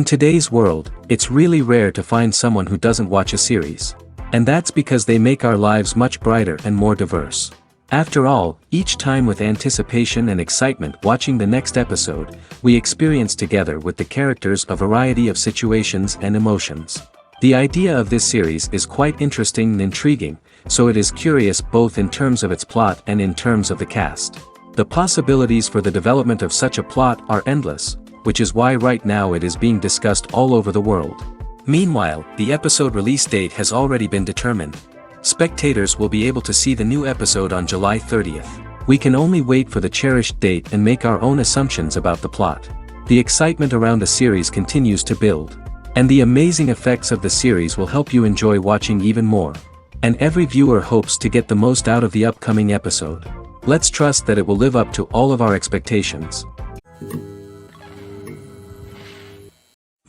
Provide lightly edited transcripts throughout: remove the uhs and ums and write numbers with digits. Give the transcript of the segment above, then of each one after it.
In today's world, it's really rare to find someone who doesn't watch a series. And that's because they make our lives much brighter and more diverse. After all, each time with anticipation and excitement watching the next episode, we experience together with the characters a variety of situations and emotions. The idea of this series is quite interesting and intriguing, so it is curious both in terms of its plot and in terms of the cast. The possibilities for the development of such a plot are endless, which is why right now it is being discussed all over the world. Meanwhile, the episode release date has already been determined. Spectators will be able to see the new episode on July 30th. We can only wait for the cherished date and make our own assumptions about the plot. The excitement around the series continues to build. And the amazing effects of the series will help you enjoy watching even more. And every viewer hopes to get the most out of the upcoming episode. Let's trust that it will live up to all of our expectations.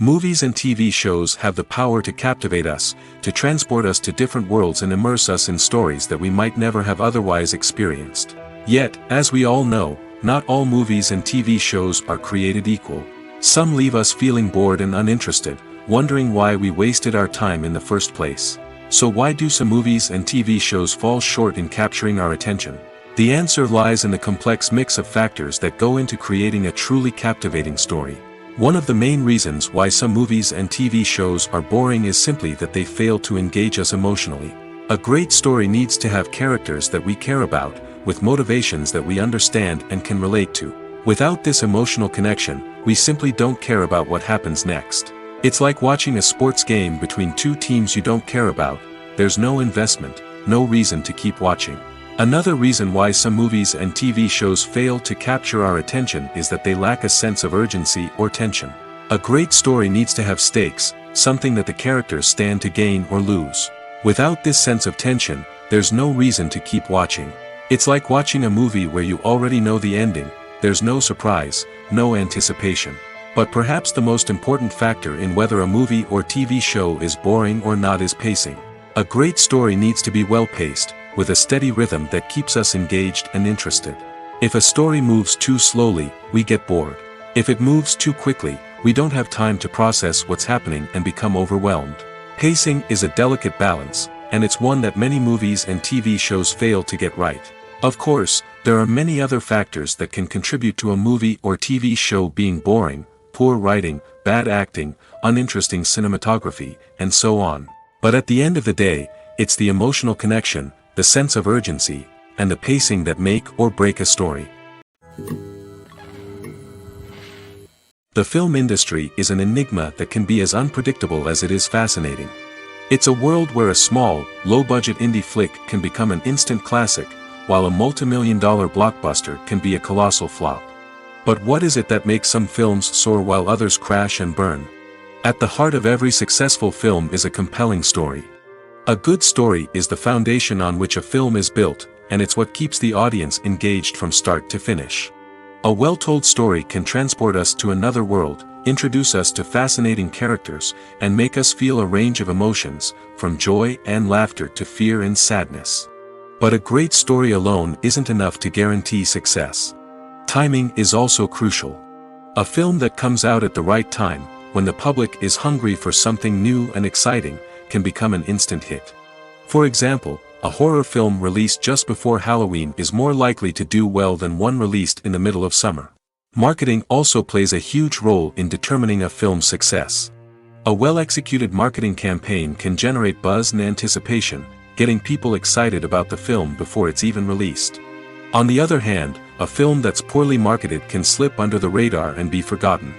Movies and TV shows have the power to captivate us, to transport us to different worlds and immerse us in stories that we might never have otherwise experienced. Yet, as we all know, not all movies and TV shows are created equal. Some leave us feeling bored and uninterested, wondering why we wasted our time in the first place. So why do some movies and TV shows fall short in capturing our attention? The answer lies in the complex mix of factors that go into creating a truly captivating story. One of the main reasons why some movies and TV shows are boring is simply that they fail to engage us emotionally. A great story needs to have characters that we care about, with motivations that we understand and can relate to. Without this emotional connection, we simply don't care about what happens next. It's like watching a sports game between two teams you don't care about. There's no investment, no reason to keep watching. Another reason why some movies and TV shows fail to capture our attention is that they lack a sense of urgency or tension. A great story needs to have stakes, something that the characters stand to gain or lose. Without this sense of tension, there's no reason to keep watching. It's like watching a movie where you already know the ending, there's no surprise, no anticipation. But perhaps the most important factor in whether a movie or TV show is boring or not is pacing. A great story needs to be well-paced, with a steady rhythm that keeps us engaged and interested. If a story moves too slowly, we get bored. If it moves too quickly, we don't have time to process what's happening and become overwhelmed. Pacing is a delicate balance, and it's one that many movies and TV shows fail to get right. Of course, there are many other factors that can contribute to a movie or TV show being boring: poor writing, bad acting, uninteresting cinematography, and so on. But at the end of the day, it's the emotional connection, the sense of urgency, and the pacing that make or break a story. The film industry is an enigma that can be as unpredictable as it is fascinating. It's a world where a small, low-budget indie flick can become an instant classic, while a multi-million-dollar blockbuster can be a colossal flop. But what is it that makes some films soar while others crash and burn? At the heart of every successful film is a compelling story. A good story is the foundation on which a film is built, and it's what keeps the audience engaged from start to finish. A well-told story can transport us to another world, introduce us to fascinating characters, and make us feel a range of emotions, from joy and laughter to fear and sadness. But a great story alone isn't enough to guarantee success. Timing is also crucial. A film that comes out at the right time, when the public is hungry for something new and exciting, can become an instant hit. For example, a horror film released just before Halloween is more likely to do well than one released in the middle of summer. Marketing also plays a huge role in determining a film's success. A well-executed marketing campaign can generate buzz and anticipation, getting people excited about the film before it's even released. On the other hand, a film that's poorly marketed can slip under the radar and be forgotten.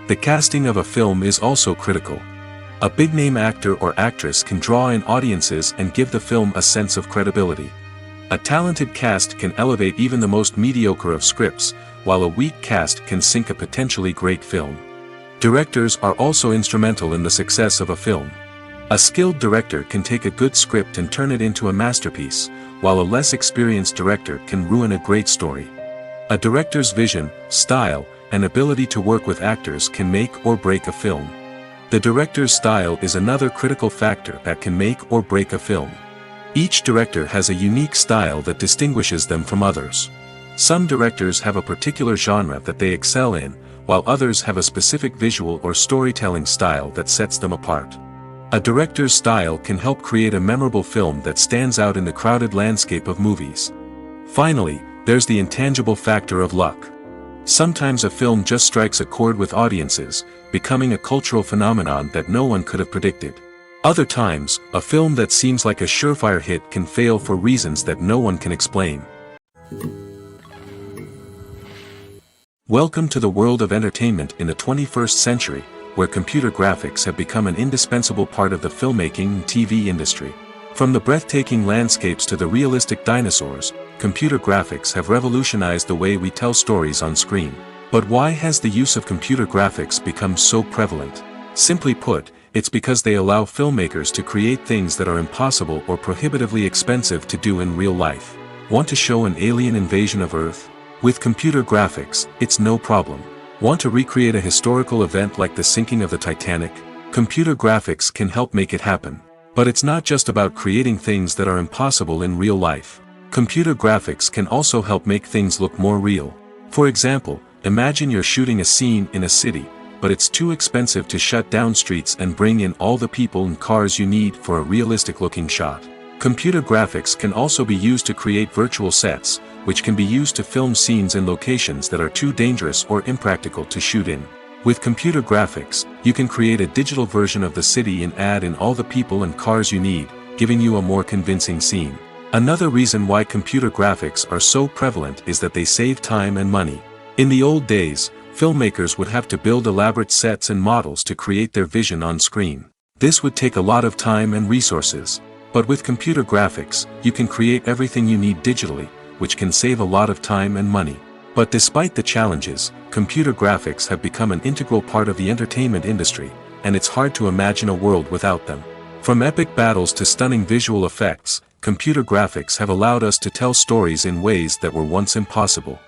The casting of a film is also critical. A big-name actor or actress can draw in audiences and give the film a sense of credibility. A talented cast can elevate even the most mediocre of scripts, while a weak cast can sink a potentially great film. Directors are also instrumental in the success of a film. A skilled director can take a good script and turn it into a masterpiece, while a less experienced director can ruin a great story. A director's vision, style, and ability to work with actors can make or break a film. The director's style is another critical factor that can make or break a film. Each director has a unique style that distinguishes them from others. Some directors have a particular genre that they excel in, while others have a specific visual or storytelling style that sets them apart. A director's style can help create a memorable film that stands out in the crowded landscape of movies. Finally, there's the intangible factor of luck. Sometimes a film just strikes a chord with audiences, becoming a cultural phenomenon that no one could have predicted. Other times, a film that seems like a surefire hit can fail for reasons that no one can explain. Welcome to the world of entertainment in the 21st century, where computer graphics have become an indispensable part of the filmmaking and TV industry. From the breathtaking landscapes to the realistic dinosaurs, computer graphics have revolutionized the way we tell stories on screen. But why has the use of computer graphics become so prevalent? Simply put, it's because they allow filmmakers to create things that are impossible or prohibitively expensive to do in real life. Want to show an alien invasion of Earth? With computer graphics, it's no problem. Want to recreate a historical event like the sinking of the Titanic? Computer graphics can help make it happen. But it's not just about creating things that are impossible in real life. Computer graphics can also help make things look more real. For example, imagine you're shooting a scene in a city, but it's too expensive to shut down streets and bring in all the people and cars you need for a realistic-looking shot. Computer graphics can also be used to create virtual sets, which can be used to film scenes in locations that are too dangerous or impractical to shoot in. With computer graphics, you can create a digital version of the city and add in all the people and cars you need, giving you a more convincing scene. Another reason why computer graphics are so prevalent is that they save time and money. In the old days, filmmakers would have to build elaborate sets and models to create their vision on screen. This would take a lot of time and resources. But with computer graphics, you can create everything you need digitally, which can save a lot of time and money. But despite the challenges, computer graphics have become an integral part of the entertainment industry, and it's hard to imagine a world without them. From epic battles to stunning visual effects, computer graphics have allowed us to tell stories in ways that were once impossible.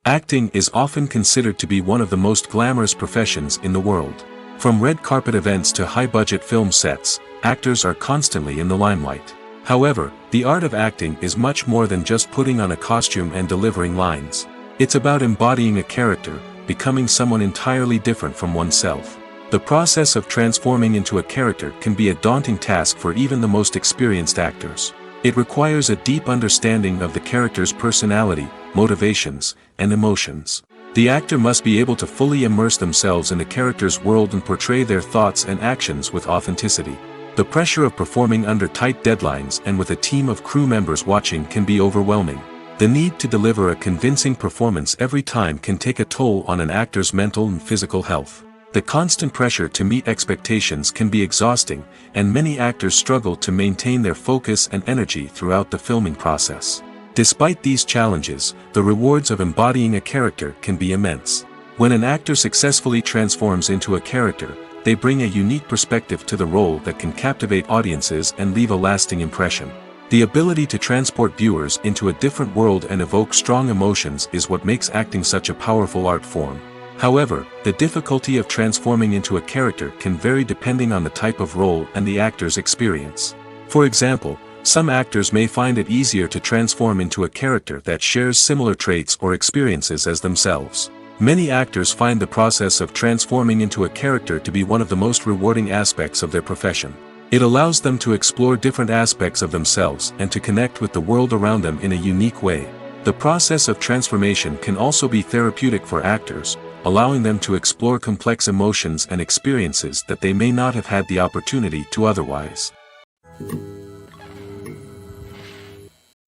Acting is often considered to be one of the most glamorous professions in the world. From red carpet events to high-budget film sets, actors are constantly in the limelight. However, the art of acting is much more than just putting on a costume and delivering lines. It's about embodying a character, becoming someone entirely different from oneself. The process of transforming into a character can be a daunting task for even the most experienced actors. It requires a deep understanding of the character's personality, motivations, and emotions. The actor must be able to fully immerse themselves in the character's world and portray their thoughts and actions with authenticity. The pressure of performing under tight deadlines and with a team of crew members watching can be overwhelming. The need to deliver a convincing performance every time can take a toll on an actor's mental and physical health. The constant pressure to meet expectations can be exhausting, and many actors struggle to maintain their focus and energy throughout the filming process. Despite these challenges, the rewards of embodying a character can be immense. When an actor successfully transforms into a character, they bring a unique perspective to the role that can captivate audiences and leave a lasting impression. The ability to transport viewers into a different world and evoke strong emotions is what makes acting such a powerful art form. However, the difficulty of transforming into a character can vary depending on the type of role and the actor's experience. For example, some actors may find it easier to transform into a character that shares similar traits or experiences as themselves. Many actors find the process of transforming into a character to be one of the most rewarding aspects of their profession. It allows them to explore different aspects of themselves and to connect with the world around them in a unique way. The process of transformation can also be therapeutic for actors, allowing them to explore complex emotions and experiences that they may not have had the opportunity to otherwise.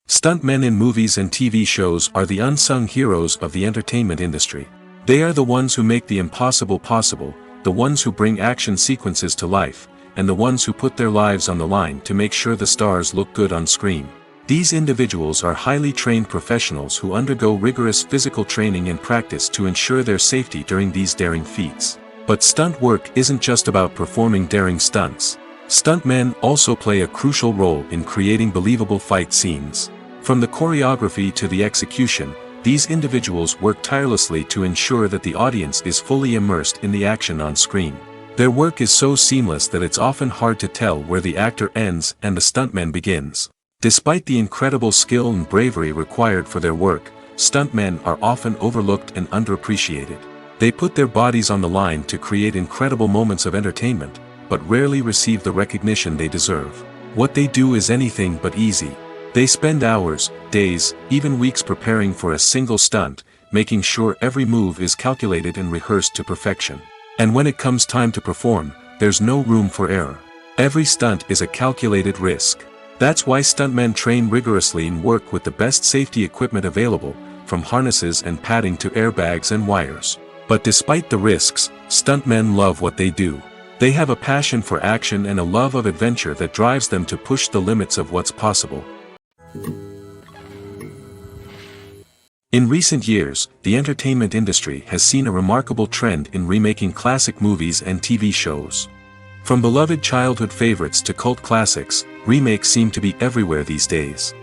Stuntmen in movies and TV shows are the unsung heroes of the entertainment industry. They are the ones who make the impossible possible, the ones who bring action sequences to life, and the ones who put their lives on the line to make sure the stars look good on screen. These individuals are highly trained professionals who undergo rigorous physical training and practice to ensure their safety during these daring feats. But stunt work isn't just about performing daring stunts. Stuntmen also play a crucial role in creating believable fight scenes. From the choreography to the execution, these individuals work tirelessly to ensure that the audience is fully immersed in the action on screen. Their work is so seamless that it's often hard to tell where the actor ends and the stuntman begins. Despite the incredible skill and bravery required for their work, stuntmen are often overlooked and underappreciated. They put their bodies on the line to create incredible moments of entertainment, but rarely receive the recognition they deserve. What they do is anything but easy. They spend hours, days, even weeks preparing for a single stunt, making sure every move is calculated and rehearsed to perfection. And when it comes time to perform, there's no room for error. Every stunt is a calculated risk. That's why stuntmen train rigorously and work with the best safety equipment available, from harnesses and padding to airbags and wires. But despite the risks, stuntmen love what they do. They have a passion for action and a love of adventure that drives them to push the limits of what's possible. In recent years, the entertainment industry has seen a remarkable trend in remaking classic movies and TV shows. From beloved childhood favorites to cult classics, remakes seem to be everywhere these days.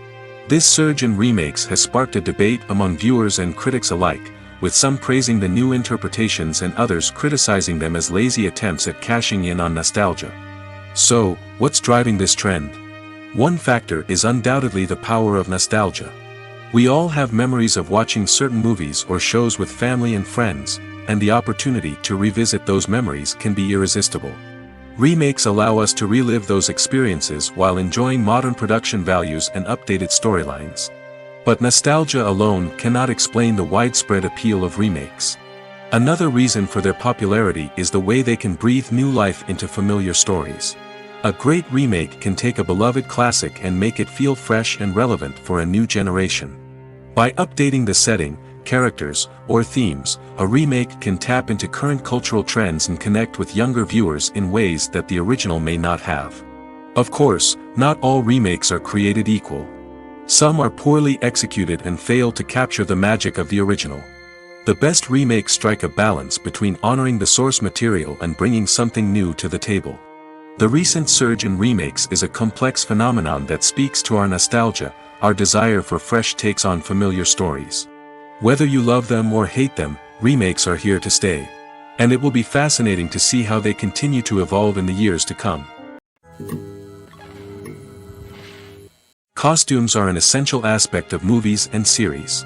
This surge in remakes has sparked a debate among viewers and critics alike, with some praising the new interpretations and others criticizing them as lazy attempts at cashing in on nostalgia. So, what's driving this trend? One factor is undoubtedly the power of nostalgia. We all have memories of watching certain movies or shows with family and friends, and the opportunity to revisit those memories can be irresistible. Remakes allow us to relive those experiences while enjoying modern production values and updated storylines. But nostalgia alone cannot explain the widespread appeal of remakes. Another reason for their popularity is the way they can breathe new life into familiar stories. A great remake can take a beloved classic and make it feel fresh and relevant for a new generation. By updating the setting, characters, or themes, a remake can tap into current cultural trends and connect with younger viewers in ways that the original may not have. Of course, not all remakes are created equal. Some are poorly executed and fail to capture the magic of the original. The best remakes strike a balance between honoring the source material and bringing something new to the table. The recent surge in remakes is a complex phenomenon that speaks to our nostalgia, our desire for fresh takes on familiar stories. Whether you love them or hate them, remakes are here to stay. And it will be fascinating to see how they continue to evolve in the years to come. Costumes are an essential aspect of movies and series.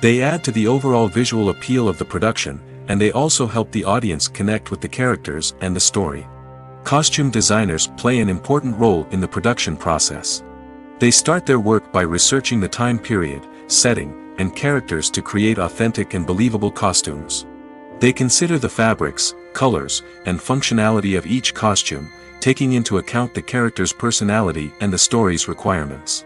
They add to the overall visual appeal of the production, and they also help the audience connect with the characters and the story. Costume designers play an important role in the production process. They start their work by researching the time period, setting, and characters to create authentic and believable costumes. They consider the fabrics, colors, and functionality of each costume, taking into account the character's personality and the story's requirements.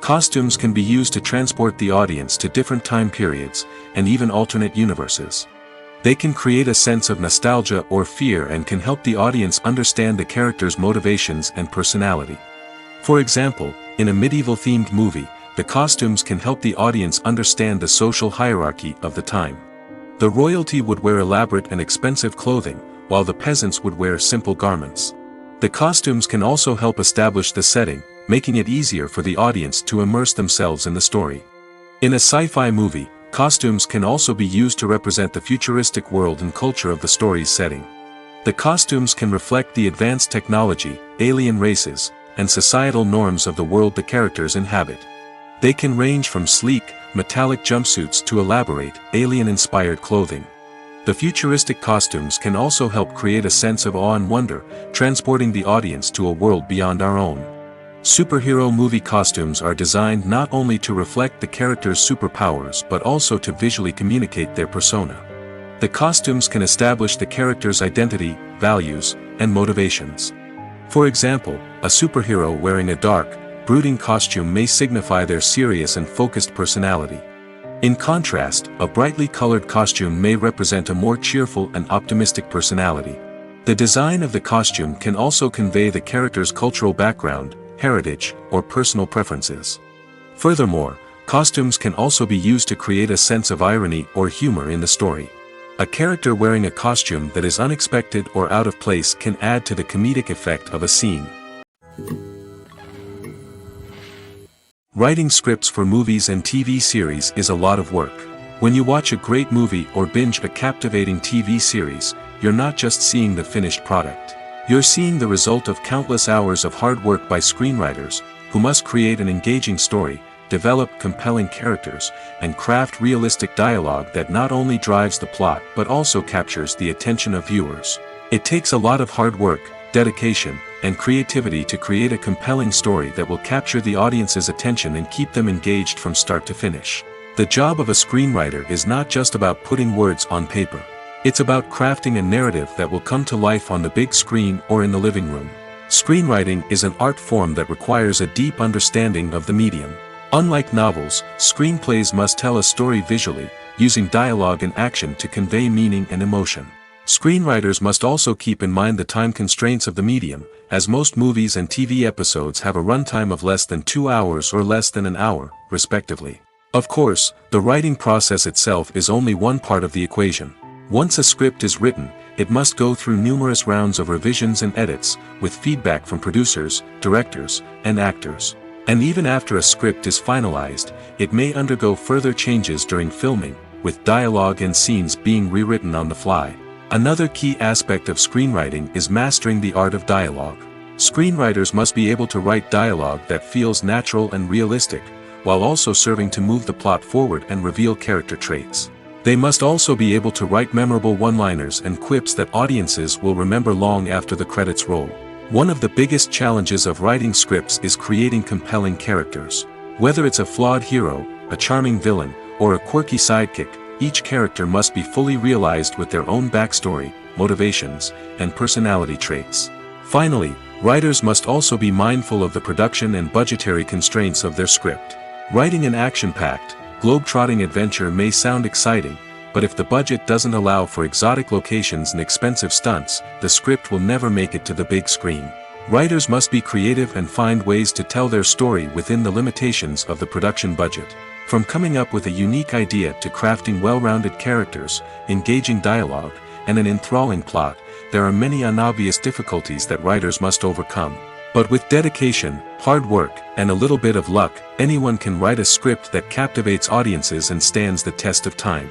Costumes can be used to transport the audience to different time periods, and even alternate universes. They can create a sense of nostalgia or fear and can help the audience understand the character's motivations and personality. For example, in a medieval-themed movie, the costumes can help the audience understand the social hierarchy of the time. The royalty would wear elaborate and expensive clothing, while the peasants would wear simple garments. The costumes can also help establish the setting, making it easier for the audience to immerse themselves in the story. In a sci-fi movie, costumes can also be used to represent the futuristic world and culture of the story's setting. The costumes can reflect the advanced technology, alien races, and societal norms of the world the characters inhabit. They can range from sleek, metallic jumpsuits to elaborate, alien-inspired clothing. The futuristic costumes can also help create a sense of awe and wonder, transporting the audience to a world beyond our own. Superhero movie costumes are designed not only to reflect the character's superpowers but also to visually communicate their persona. The costumes can establish the character's identity, values, and motivations. For example, a superhero wearing a dark, brooding costume may signify their serious and focused personality. In contrast, a brightly colored costume may represent a more cheerful and optimistic personality. The design of the costume can also convey the character's cultural background, heritage, or personal preferences. Furthermore, costumes can also be used to create a sense of irony or humor in the story. A character wearing a costume that is unexpected or out of place can add to the comedic effect of a scene. Writing scripts for movies and TV series is a lot of work. When you watch a great movie or binge a captivating TV series, you're not just seeing the finished product. You're seeing the result of countless hours of hard work by screenwriters, who must create an engaging story, develop compelling characters, and craft realistic dialogue that not only drives the plot but also captures the attention of viewers. It takes a lot of hard work, dedication, and creativity to create a compelling story that will capture the audience's attention and keep them engaged from start to finish. The job of a screenwriter is not just about putting words on paper. It's about crafting a narrative that will come to life on the big screen or in the living room. Screenwriting is an art form that requires a deep understanding of the medium. Unlike novels, screenplays must tell a story visually, using dialogue and action to convey meaning and emotion. Screenwriters must also keep in mind the time constraints of the medium, as most movies and TV episodes have a runtime of less than 2 hours or less than an hour, respectively. Of course, the writing process itself is only one part of the equation. Once a script is written, it must go through numerous rounds of revisions and edits, with feedback from producers, directors, and actors. And even after a script is finalized, it may undergo further changes during filming, with dialogue and scenes being rewritten on the fly. Another key aspect of screenwriting is mastering the art of dialogue. Screenwriters must be able to write dialogue that feels natural and realistic, while also serving to move the plot forward and reveal character traits. They must also be able to write memorable one-liners and quips that audiences will remember long after the credits roll. One of the biggest challenges of writing scripts is creating compelling characters. Whether it's a flawed hero, a charming villain, or a quirky sidekick, each character must be fully realized with their own backstory, motivations, and personality traits. Finally, writers must also be mindful of the production and budgetary constraints of their script. Writing an action-packed, globe-trotting adventure may sound exciting, but if the budget doesn't allow for exotic locations and expensive stunts, the script will never make it to the big screen. Writers must be creative and find ways to tell their story within the limitations of the production budget. From coming up with a unique idea to crafting well-rounded characters, engaging dialogue, and an enthralling plot, there are many unobvious difficulties that writers must overcome. But with dedication, hard work, and a little bit of luck, anyone can write a script that captivates audiences and stands the test of time.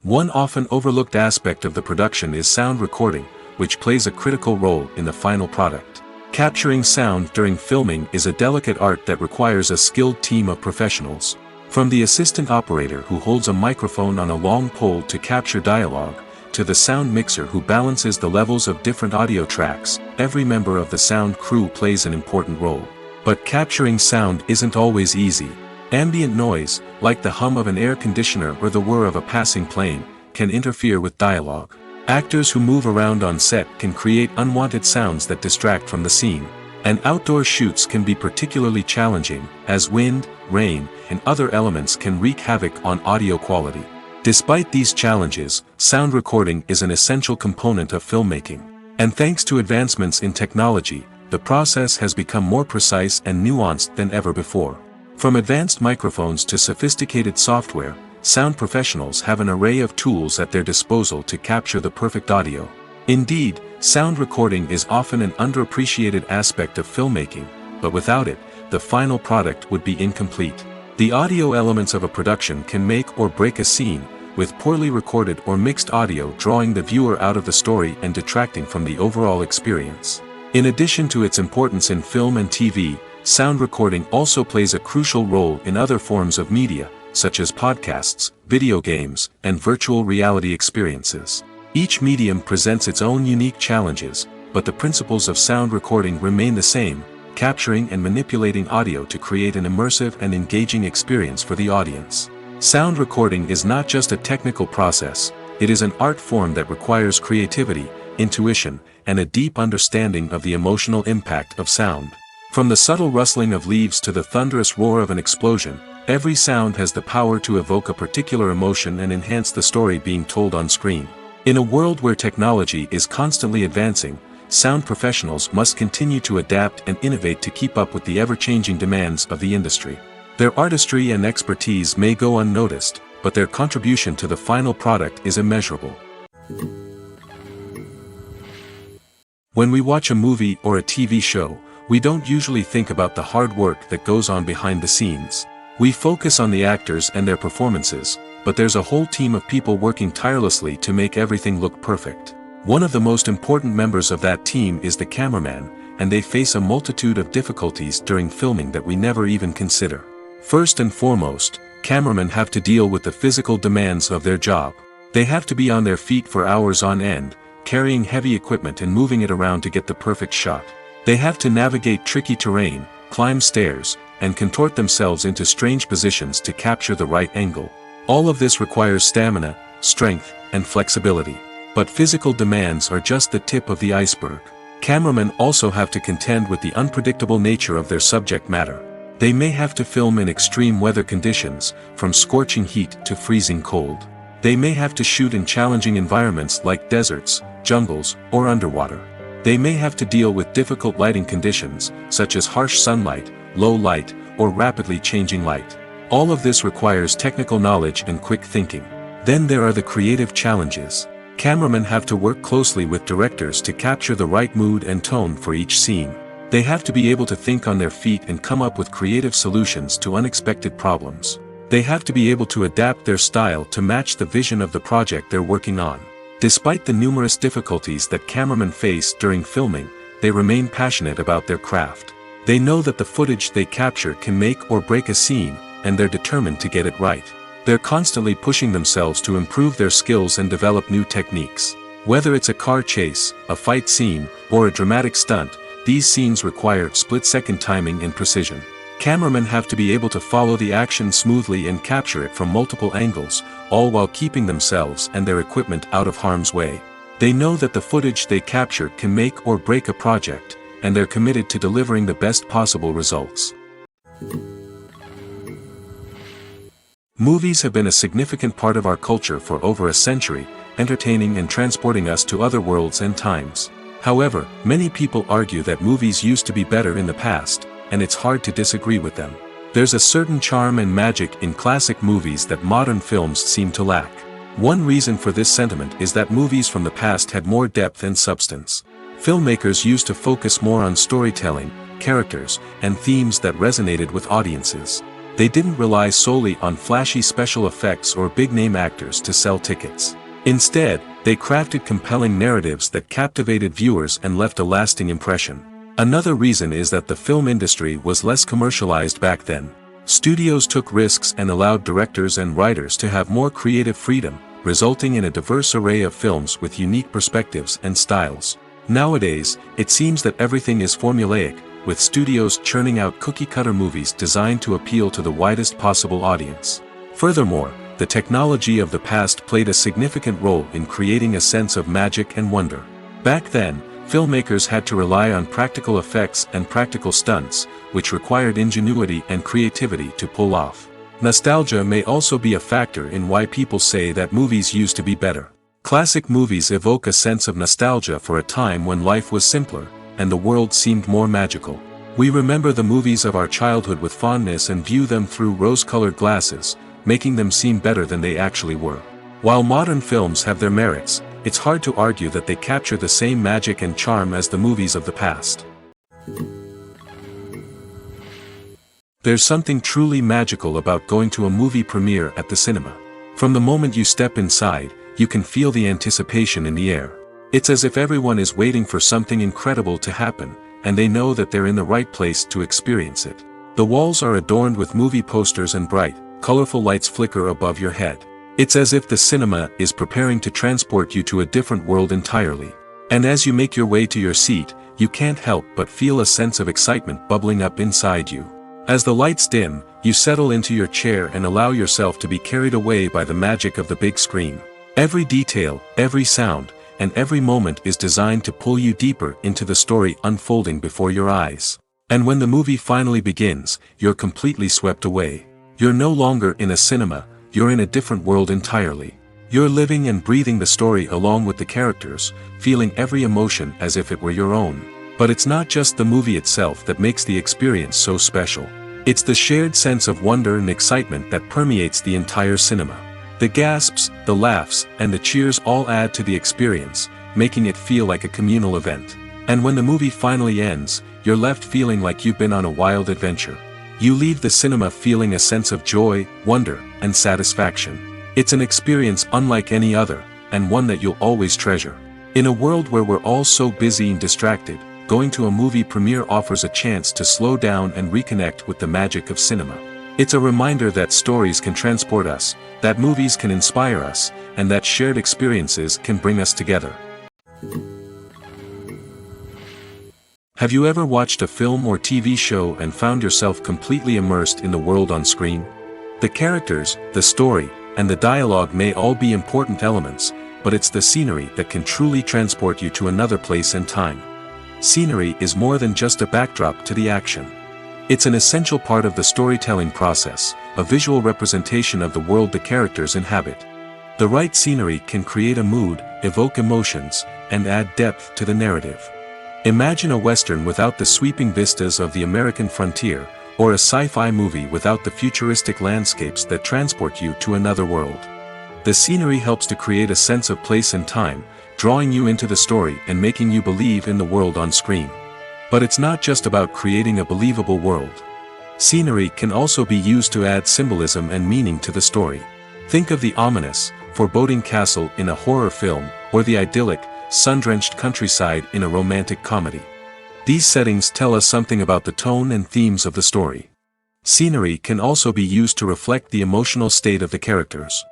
One often overlooked aspect of the production is sound recording, which plays a critical role in the final product. Capturing sound during filming is a delicate art that requires a skilled team of professionals. From the assistant operator who holds a microphone on a long pole to capture dialogue, to the sound mixer who balances the levels of different audio tracks, every member of the sound crew plays an important role. But capturing sound isn't always easy. Ambient noise, like the hum of an air conditioner or the whir of a passing plane, can interfere with dialogue. Actors who move around on set can create unwanted sounds that distract from the scene. And outdoor shoots can be particularly challenging, as wind, rain, and other elements can wreak havoc on audio quality. Despite these challenges, sound recording is an essential component of filmmaking. And thanks to advancements in technology, the process has become more precise and nuanced than ever before. From advanced microphones to sophisticated software, sound professionals have an array of tools at their disposal to capture the perfect audio. Indeed, sound recording is often an underappreciated aspect of filmmaking, but without it, the final product would be incomplete. The audio elements of a production can make or break a scene, with poorly recorded or mixed audio drawing the viewer out of the story and detracting from the overall experience. In addition to its importance in film and TV, sound recording also plays a crucial role in other forms of media, such as podcasts, video games, and virtual reality experiences. Each medium presents its own unique challenges, but the principles of sound recording remain the same, capturing and manipulating audio to create an immersive and engaging experience for the audience. Sound recording is not just a technical process, it is an art form that requires creativity, intuition, and a deep understanding of the emotional impact of sound. From the subtle rustling of leaves to the thunderous roar of an explosion, every sound has the power to evoke a particular emotion and enhance the story being told on screen. In a world where technology is constantly advancing, sound professionals must continue to adapt and innovate to keep up with the ever-changing demands of the industry. Their artistry and expertise may go unnoticed, but their contribution to the final product is immeasurable. When we watch a movie or a TV show, we don't usually think about the hard work that goes on behind the scenes. We focus on the actors and their performances, but there's a whole team of people working tirelessly to make everything look perfect. One of the most important members of that team is the cameraman, and they face a multitude of difficulties during filming that we never even consider. First and foremost, cameramen have to deal with the physical demands of their job. They have to be on their feet for hours on end, carrying heavy equipment and moving it around to get the perfect shot. They have to navigate tricky terrain, climb stairs, and contort themselves into strange positions to capture the right angle. All of this requires stamina, strength, and flexibility. But physical demands are just the tip of the iceberg. Cameramen also have to contend with the unpredictable nature of their subject matter. They may have to film in extreme weather conditions, from scorching heat to freezing cold. They may have to shoot in challenging environments like deserts, jungles, or underwater. They may have to deal with difficult lighting conditions, such as harsh sunlight, low light, or rapidly changing light. All of this requires technical knowledge and quick thinking. Then there are the creative challenges. Cameramen have to work closely with directors to capture the right mood and tone for each scene. They have to be able to think on their feet and come up with creative solutions to unexpected problems. They have to be able to adapt their style to match the vision of the project they're working on. Despite the numerous difficulties that cameramen face during filming, they remain passionate about their craft. They know that the footage they capture can make or break a scene, and they're determined to get it right. They're constantly pushing themselves to improve their skills and develop new techniques. Whether it's a car chase, a fight scene, or a dramatic stunt, these scenes require split-second timing and precision. Cameramen have to be able to follow the action smoothly and capture it from multiple angles, all while keeping themselves and their equipment out of harm's way. They know that the footage they capture can make or break a project, and they're committed to delivering the best possible results. Movies have been a significant part of our culture for over a century, entertaining and transporting us to other worlds and times. However, many people argue that movies used to be better in the past, and it's hard to disagree with them. There's a certain charm and magic in classic movies that modern films seem to lack. One reason for this sentiment is that movies from the past had more depth and substance. Filmmakers used to focus more on storytelling, characters, and themes that resonated with audiences. They didn't rely solely on flashy special effects or big-name actors to sell tickets. Instead, they crafted compelling narratives that captivated viewers and left a lasting impression. Another reason is that the film industry was less commercialized back then. Studios took risks and allowed directors and writers to have more creative freedom, resulting in a diverse array of films with unique perspectives and styles. Nowadays, it seems that everything is formulaic, with studios churning out cookie-cutter movies designed to appeal to the widest possible audience. Furthermore, the technology of the past played a significant role in creating a sense of magic and wonder. Back then, filmmakers had to rely on practical effects and practical stunts, which required ingenuity and creativity to pull off. Nostalgia may also be a factor in why people say that movies used to be better. Classic movies evoke a sense of nostalgia for a time when life was simpler, and the world seemed more magical. We remember the movies of our childhood with fondness and view them through rose-colored glasses, making them seem better than they actually were. While modern films have their merits, it's hard to argue that they capture the same magic and charm as the movies of the past. There's something truly magical about going to a movie premiere at the cinema. From the moment you step inside, you can feel the anticipation in the air. It's as if everyone is waiting for something incredible to happen, and they know that they're in the right place to experience it. The walls are adorned with movie posters and bright, colorful lights flicker above your head. It's as if the cinema is preparing to transport you to a different world entirely. And as you make your way to your seat, you can't help but feel a sense of excitement bubbling up inside you. As the lights dim, you settle into your chair and allow yourself to be carried away by the magic of the big screen. Every detail, every sound, and every moment is designed to pull you deeper into the story unfolding before your eyes. And when the movie finally begins, you're completely swept away. You're no longer in a cinema, you're in a different world entirely. You're living and breathing the story along with the characters, feeling every emotion as if it were your own. But it's not just the movie itself that makes the experience so special. It's the shared sense of wonder and excitement that permeates the entire cinema. The gasps, the laughs, and the cheers all add to the experience, making it feel like a communal event. And when the movie finally ends, you're left feeling like you've been on a wild adventure. You leave the cinema feeling a sense of joy, wonder, and satisfaction. It's an experience unlike any other, and one that you'll always treasure. In a world where we're all so busy and distracted, going to a movie premiere offers a chance to slow down and reconnect with the magic of cinema. It's a reminder that stories can transport us, that movies can inspire us, and that shared experiences can bring us together. Have you ever watched a film or TV show and found yourself completely immersed in the world on screen? The characters, the story, and the dialogue may all be important elements, but it's the scenery that can truly transport you to another place and time. Scenery is more than just a backdrop to the action. It's an essential part of the storytelling process, a visual representation of the world the characters inhabit. The right scenery can create a mood, evoke emotions, and add depth to the narrative. Imagine a Western without the sweeping vistas of the American frontier, or a sci-fi movie without the futuristic landscapes that transport you to another world. The scenery helps to create a sense of place and time, drawing you into the story and making you believe in the world on screen. But it's not just about creating a believable world. Scenery can also be used to add symbolism and meaning to the story. Think of the ominous, foreboding castle in a horror film, or the idyllic, sun-drenched countryside in a romantic comedy. These settings tell us something about the tone and themes of the story. Scenery can also be used to reflect the emotional state of the characters.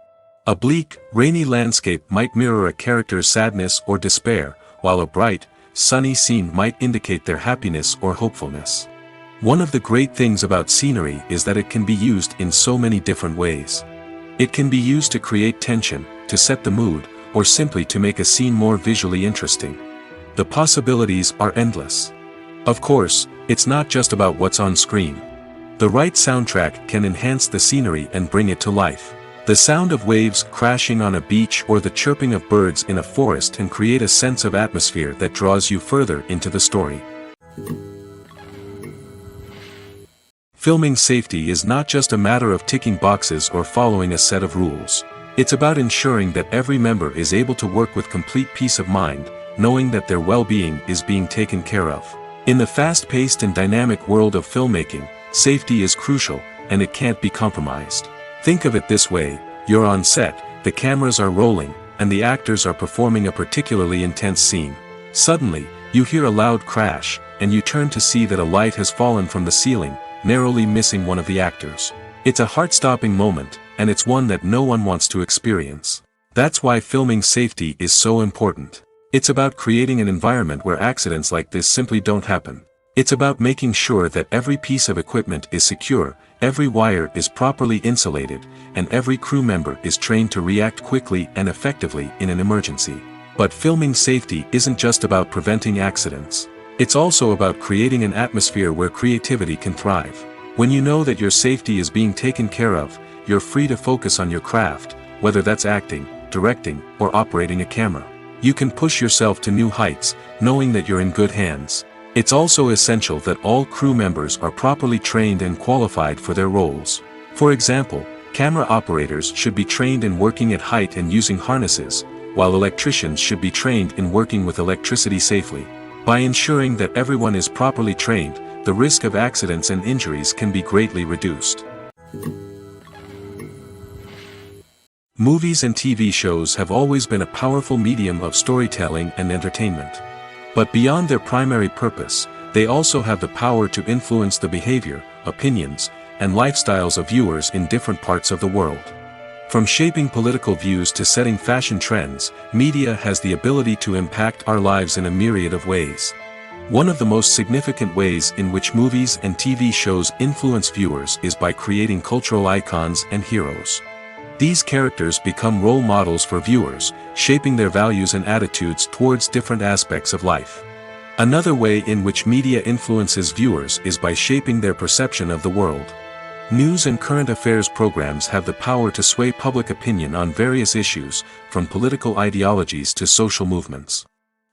A bleak, rainy landscape might mirror a character's sadness or despair, while a bright, sunny scene might indicate their happiness or hopefulness. One of the great things about scenery is that it can be used in so many different ways. It can be used to create tension, to set the mood, or simply to make a scene more visually interesting. The possibilities are endless. Of course, it's not just about what's on screen. The right soundtrack can enhance the scenery and bring it to life. The sound of waves crashing on a beach or the chirping of birds in a forest can create a sense of atmosphere that draws you further into the story. Filming safety is not just a matter of ticking boxes or following a set of rules. It's about ensuring that every member is able to work with complete peace of mind, knowing that their well-being is being taken care of. In the fast-paced and dynamic world of filmmaking, safety is crucial, and it can't be compromised. Think of it this way: you're on set, the cameras are rolling, and the actors are performing a particularly intense scene. Suddenly, you hear a loud crash, and you turn to see that a light has fallen from the ceiling, narrowly missing one of the actors. It's a heart-stopping moment, and it's one that no one wants to experience. That's why filming safety is so important. It's about creating an environment where accidents like this simply don't happen. It's about making sure that every piece of equipment is secure, every wire is properly insulated, and every crew member is trained to react quickly and effectively in an emergency. But filming safety isn't just about preventing accidents. It's also about creating an atmosphere where creativity can thrive. When you know that your safety is being taken care of, you're free to focus on your craft, whether that's acting, directing, or operating a camera. You can push yourself to new heights, knowing that you're in good hands. It's also essential that all crew members are properly trained and qualified for their roles. For example, camera operators should be trained in working at height and using harnesses, while electricians should be trained in working with electricity safely. By ensuring that everyone is properly trained, the risk of accidents and injuries can be greatly reduced. Movies and TV shows have always been a powerful medium of storytelling and entertainment. But beyond their primary purpose, they also have the power to influence the behavior, opinions, and lifestyles of viewers in different parts of the world. From shaping political views to setting fashion trends, media has the ability to impact our lives in a myriad of ways. One of the most significant ways in which movies and TV shows influence viewers is by creating cultural icons and heroes. These characters become role models for viewers, shaping their values and attitudes towards different aspects of life. Another way in which media influences viewers is by shaping their perception of the world. News and current affairs programs have the power to sway public opinion on various issues, from political ideologies to social movements.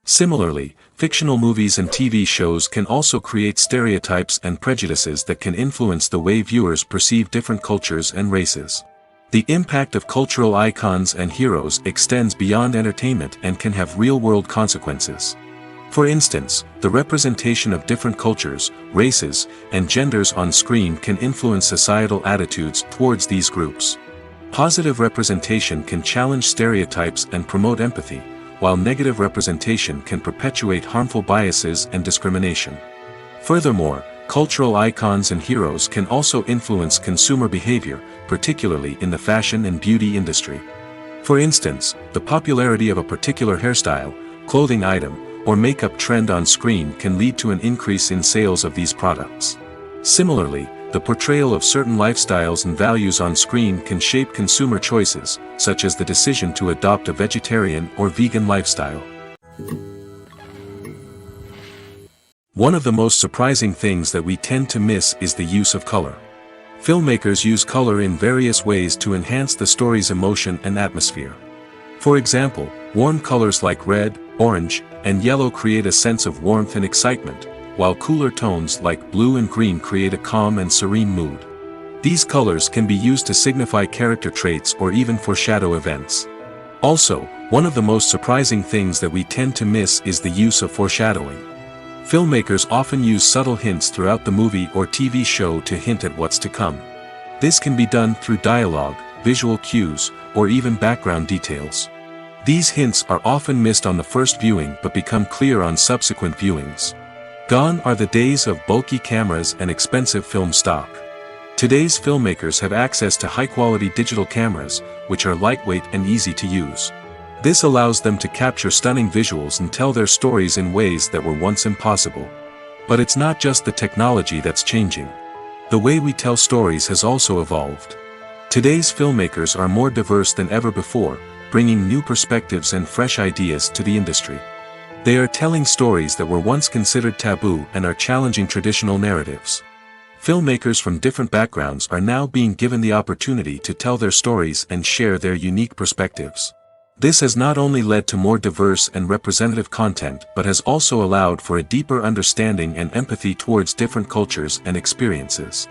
Similarly, fictional movies and TV shows can also create stereotypes and prejudices that can influence the way viewers perceive different cultures and races. The impact of cultural icons and heroes extends beyond entertainment and can have real-world consequences. For instance, the representation of different cultures, races, and genders on screen can influence societal attitudes towards these groups. Positive representation can challenge stereotypes and promote empathy, while negative representation can perpetuate harmful biases and discrimination. Furthermore, cultural icons and heroes can also influence consumer behavior, particularly in the fashion and beauty industry. For instance, the popularity of a particular hairstyle, clothing item, or makeup trend on screen can lead to an increase in sales of these products. Similarly, the portrayal of certain lifestyles and values on screen can shape consumer choices, such as the decision to adopt a vegetarian or vegan lifestyle. One of the most surprising things that we tend to miss is the use of color. Filmmakers use color in various ways to enhance the story's emotion and atmosphere. For example, warm colors like red, orange, and yellow create a sense of warmth and excitement, while cooler tones like blue and green create a calm and serene mood. These colors can be used to signify character traits or even foreshadow events. Also, one of the most surprising things that we tend to miss is the use of foreshadowing. Filmmakers often use subtle hints throughout the movie or TV show to hint at what's to come. This can be done through dialogue, visual cues, or even background details. These hints are often missed on the first viewing but become clear on subsequent viewings. Gone are the days of bulky cameras and expensive film stock. Today's filmmakers have access to high-quality digital cameras, which are lightweight and easy to use. This allows them to capture stunning visuals and tell their stories in ways that were once impossible. But it's not just the technology that's changing. The way we tell stories has also evolved. Today's filmmakers are more diverse than ever before, bringing new perspectives and fresh ideas to the industry. They are telling stories that were once considered taboo and are challenging traditional narratives. Filmmakers from different backgrounds are now being given the opportunity to tell their stories and share their unique perspectives. This has not only led to more diverse and representative content but has also allowed for a deeper understanding and empathy towards different cultures and experiences.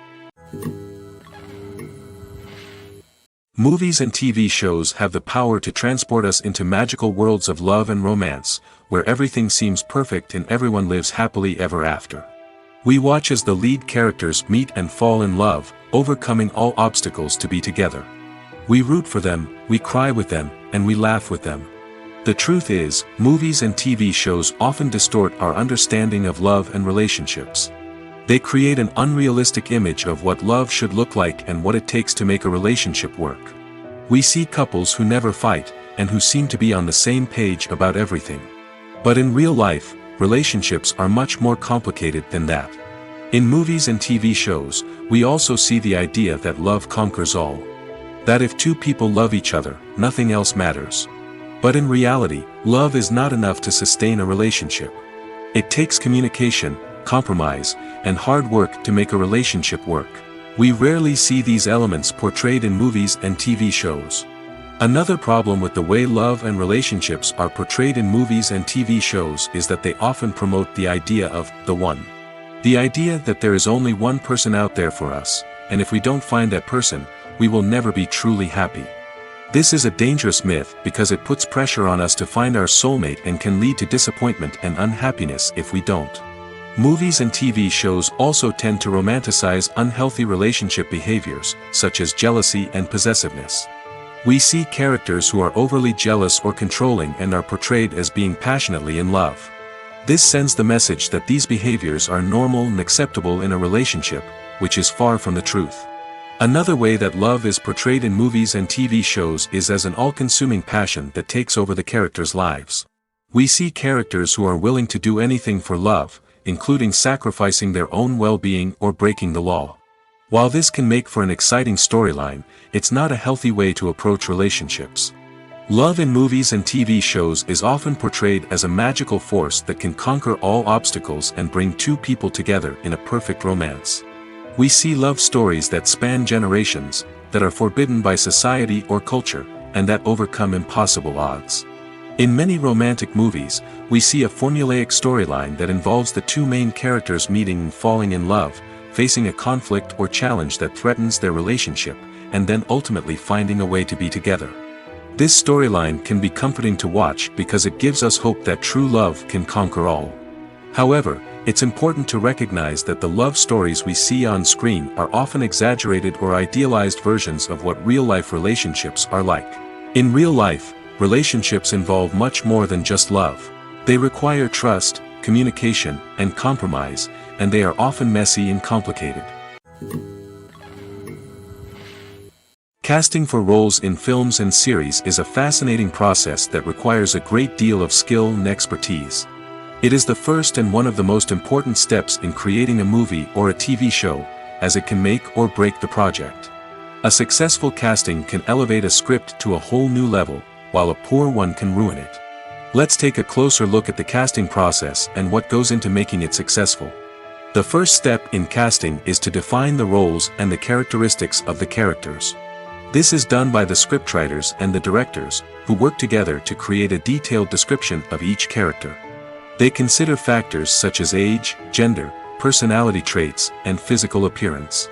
Movies and TV shows have the power to transport us into magical worlds of love and romance, where everything seems perfect and everyone lives happily ever after. We watch as the lead characters meet and fall in love, overcoming all obstacles to be together. We root for them, we cry with them, and we laugh with them. The truth is, movies and TV shows often distort our understanding of love and relationships. They create an unrealistic image of what love should look like and what it takes to make a relationship work. We see couples who never fight, and who seem to be on the same page about everything. But in real life, relationships are much more complicated than that. In movies and TV shows, we also see the idea that love conquers all. That if two people love each other, nothing else matters. But in reality, love is not enough to sustain a relationship. It takes communication, compromise, and hard work to make a relationship work. We rarely see these elements portrayed in movies and TV shows. Another problem with the way love and relationships are portrayed in movies and TV shows is that they often promote the idea of the one. The idea that there is only one person out there for us, and if we don't find that person, we will never be truly happy. This is a dangerous myth because it puts pressure on us to find our soulmate and can lead to disappointment and unhappiness if we don't. Movies and TV shows also tend to romanticize unhealthy relationship behaviors, such as jealousy and possessiveness. We see characters who are overly jealous or controlling and are portrayed as being passionately in love. This sends the message that these behaviors are normal and acceptable in a relationship, which is far from the truth. Another way that love is portrayed in movies and TV shows is as an all-consuming passion that takes over the characters' lives. We see characters who are willing to do anything for love, including sacrificing their own well-being or breaking the law. While this can make for an exciting storyline, it's not a healthy way to approach relationships. Love in movies and TV shows is often portrayed as a magical force that can conquer all obstacles and bring two people together in a perfect romance. We see love stories that span generations, that are forbidden by society or culture, and that overcome impossible odds. In many romantic movies, we see a formulaic storyline that involves the two main characters meeting and falling in love, facing a conflict or challenge that threatens their relationship, and then ultimately finding a way to be together. This storyline can be comforting to watch because it gives us hope that true love can conquer all. However, it's important to recognize that the love stories we see on screen are often exaggerated or idealized versions of what real-life relationships are like. In real life, relationships involve much more than just love. They require trust, communication, and compromise, and they are often messy and complicated. Casting for roles in films and series is a fascinating process that requires a great deal of skill and expertise. It is the first and one of the most important steps in creating a movie or a TV show, as it can make or break the project. A successful casting can elevate a script to a whole new level, while a poor one can ruin it. Let's take a closer look at the casting process and what goes into making it successful. The first step in casting is to define the roles and the characteristics of the characters. This is done by the scriptwriters and the directors, who work together to create a detailed description of each character. They consider factors such as age, gender, personality traits, and physical appearance.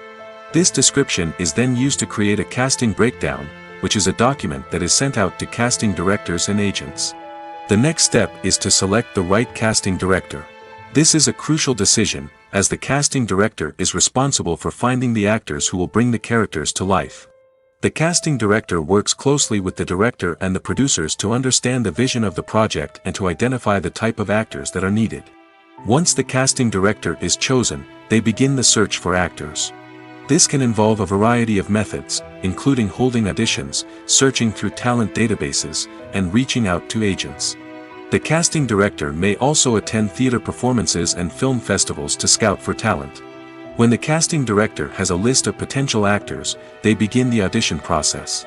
This description is then used to create a casting breakdown, which is a document that is sent out to casting directors and agents. The next step is to select the right casting director. This is a crucial decision, as the casting director is responsible for finding the actors who will bring the characters to life. The casting director works closely with the director and the producers to understand the vision of the project and to identify the type of actors that are needed. Once the casting director is chosen, they begin the search for actors. This can involve a variety of methods, including holding auditions, searching through talent databases, and reaching out to agents. The casting director may also attend theater performances and film festivals to scout for talent. When the casting director has a list of potential actors, they begin the audition process.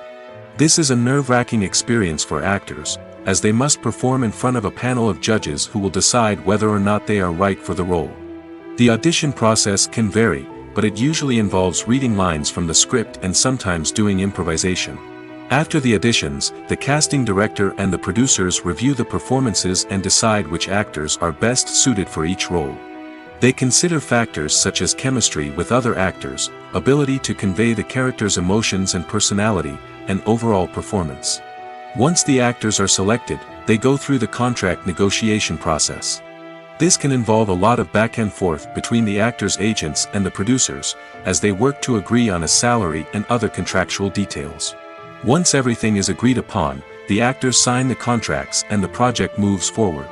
This is a nerve-wracking experience for actors, as they must perform in front of a panel of judges who will decide whether or not they are right for the role. The audition process can vary, but it usually involves reading lines from the script and sometimes doing improvisation. After the auditions, the casting director and the producers review the performances and decide which actors are best suited for each role. They consider factors such as chemistry with other actors, ability to convey the character's emotions and personality, and overall performance. Once the actors are selected, they go through the contract negotiation process. This can involve a lot of back and forth between the actors' agents and the producers, as they work to agree on a salary and other contractual details. Once everything is agreed upon, the actors sign the contracts and the project moves forward.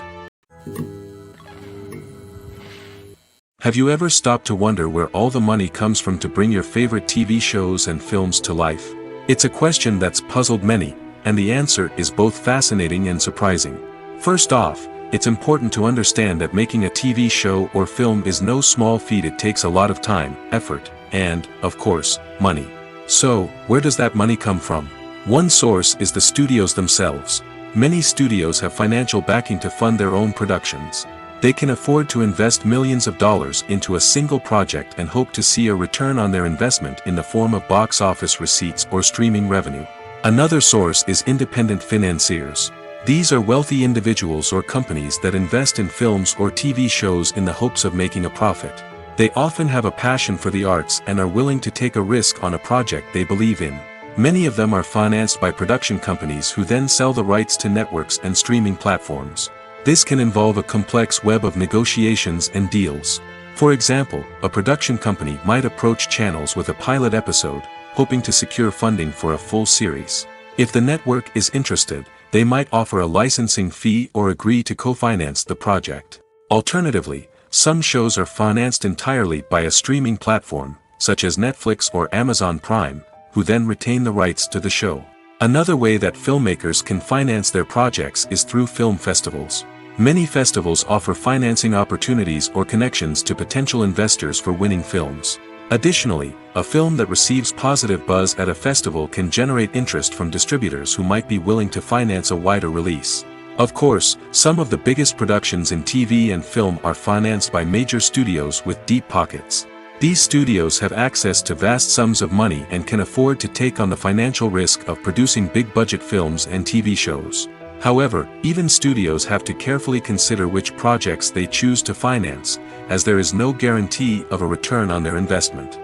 Have you ever stopped to wonder where all the money comes from to bring your favorite TV shows and films to life? It's a question that's puzzled many, and the answer is both fascinating and surprising. First off, it's important to understand that making a TV show or film is no small feat. It takes a lot of time, effort, and, of course, money. So, where does that money come from? One source is the studios themselves. Many studios have financial backing to fund their own productions. They can afford to invest millions of dollars into a single project and hope to see a return on their investment in the form of box office receipts or streaming revenue. Another source is independent financiers. These are wealthy individuals or companies that invest in films or TV shows in the hopes of making a profit. They often have a passion for the arts and are willing to take a risk on a project they believe in. Many of them are financed by production companies who then sell the rights to networks and streaming platforms. This can involve a complex web of negotiations and deals. For example, a production company might approach channels with a pilot episode, hoping to secure funding for a full series. If the network is interested, they might offer a licensing fee or agree to co-finance the project. Alternatively, some shows are financed entirely by a streaming platform, such as Netflix or Amazon Prime, who then retain the rights to the show. Another way that filmmakers can finance their projects is through film festivals. Many festivals offer financing opportunities or connections to potential investors for winning films. Additionally, a film that receives positive buzz at a festival can generate interest from distributors who might be willing to finance a wider release. Of course, some of the biggest productions in TV and film are financed by major studios with deep pockets. These studios have access to vast sums of money and can afford to take on the financial risk of producing big-budget films and TV shows. However, even studios have to carefully consider which projects they choose to finance, as there is no guarantee of a return on their investment.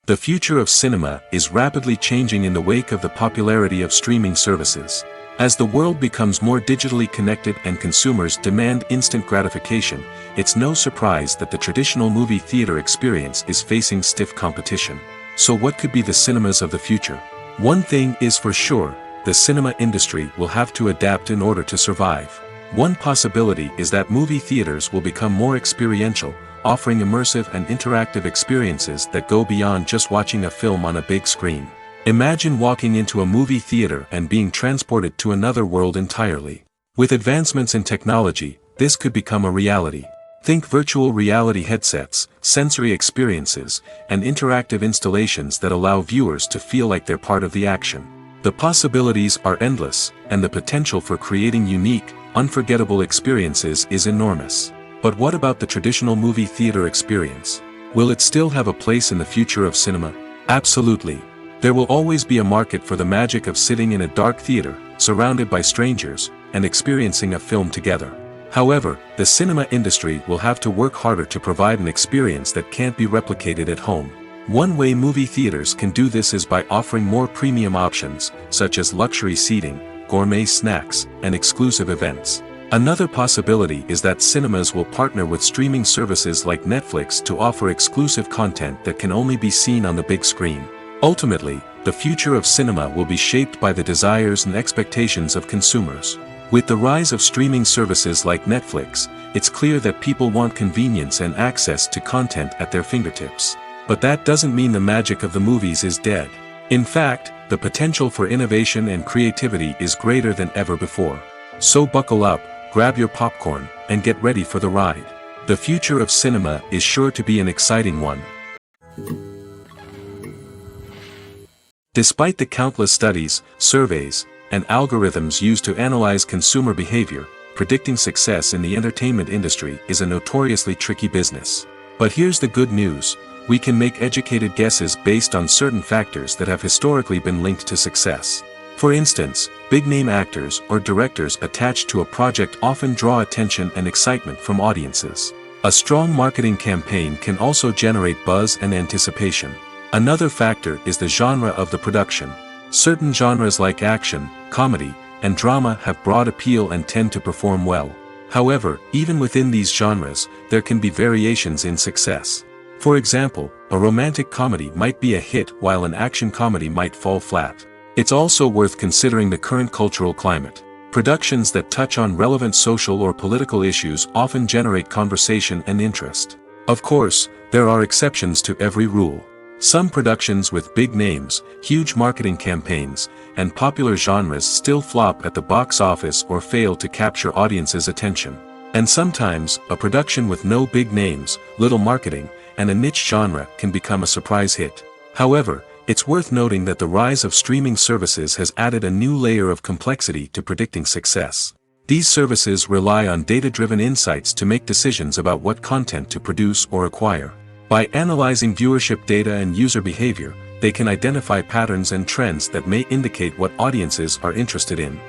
The future of cinema is rapidly changing in the wake of the popularity of streaming services. As the world becomes more digitally connected and consumers demand instant gratification, it's no surprise that the traditional movie theater experience is facing stiff competition. So what could be the cinemas of the future? One thing is for sure, the cinema industry will have to adapt in order to survive. One possibility is that movie theaters will become more experiential, offering immersive and interactive experiences that go beyond just watching a film on a big screen. Imagine walking into a movie theater and being transported to another world entirely. With advancements in technology, this could become a reality. Think virtual reality headsets, sensory experiences, and interactive installations that allow viewers to feel like they're part of the action. The possibilities are endless, and the potential for creating unique, unforgettable experiences is enormous. But what about the traditional movie theater experience? Will it still have a place in the future of cinema? Absolutely. There will always be a market for the magic of sitting in a dark theater, surrounded by strangers, and experiencing a film together. However, the cinema industry will have to work harder to provide an experience that can't be replicated at home. One way movie theaters can do this is by offering more premium options, such as luxury seating, gourmet snacks, and exclusive events. Another possibility is that cinemas will partner with streaming services like Netflix to offer exclusive content that can only be seen on the big screen. Ultimately, the future of cinema will be shaped by the desires and expectations of consumers. With the rise of streaming services like Netflix, it's clear that people want convenience and access to content at their fingertips. But that doesn't mean the magic of the movies is dead. In fact, the potential for innovation and creativity is greater than ever before. So buckle up, grab your popcorn, and get ready for the ride. The future of cinema is sure to be an exciting one. Despite the countless studies, surveys, and algorithms used to analyze consumer behavior, predicting success in the entertainment industry is a notoriously tricky business. But here's the good news: we can make educated guesses based on certain factors that have historically been linked to success. For instance, big-name actors or directors attached to a project often draw attention and excitement from audiences. A strong marketing campaign can also generate buzz and anticipation. Another factor is the genre of the production. Certain genres like action, comedy, and drama have broad appeal and tend to perform well. However, even within these genres, there can be variations in success. For example, a romantic comedy might be a hit while an action comedy might fall flat. It's also worth considering the current cultural climate. Productions that touch on relevant social or political issues often generate conversation and interest. Of course, there are exceptions to every rule. Some productions with big names, huge marketing campaigns, and popular genres still flop at the box office or fail to capture audiences' attention. And sometimes, a production with no big names, little marketing, and a niche genre can become a surprise hit. However, it's worth noting that the rise of streaming services has added a new layer of complexity to predicting success. These services rely on data-driven insights to make decisions about what content to produce or acquire. By analyzing viewership data and user behavior, they can identify patterns and trends that may indicate what audiences are interested in.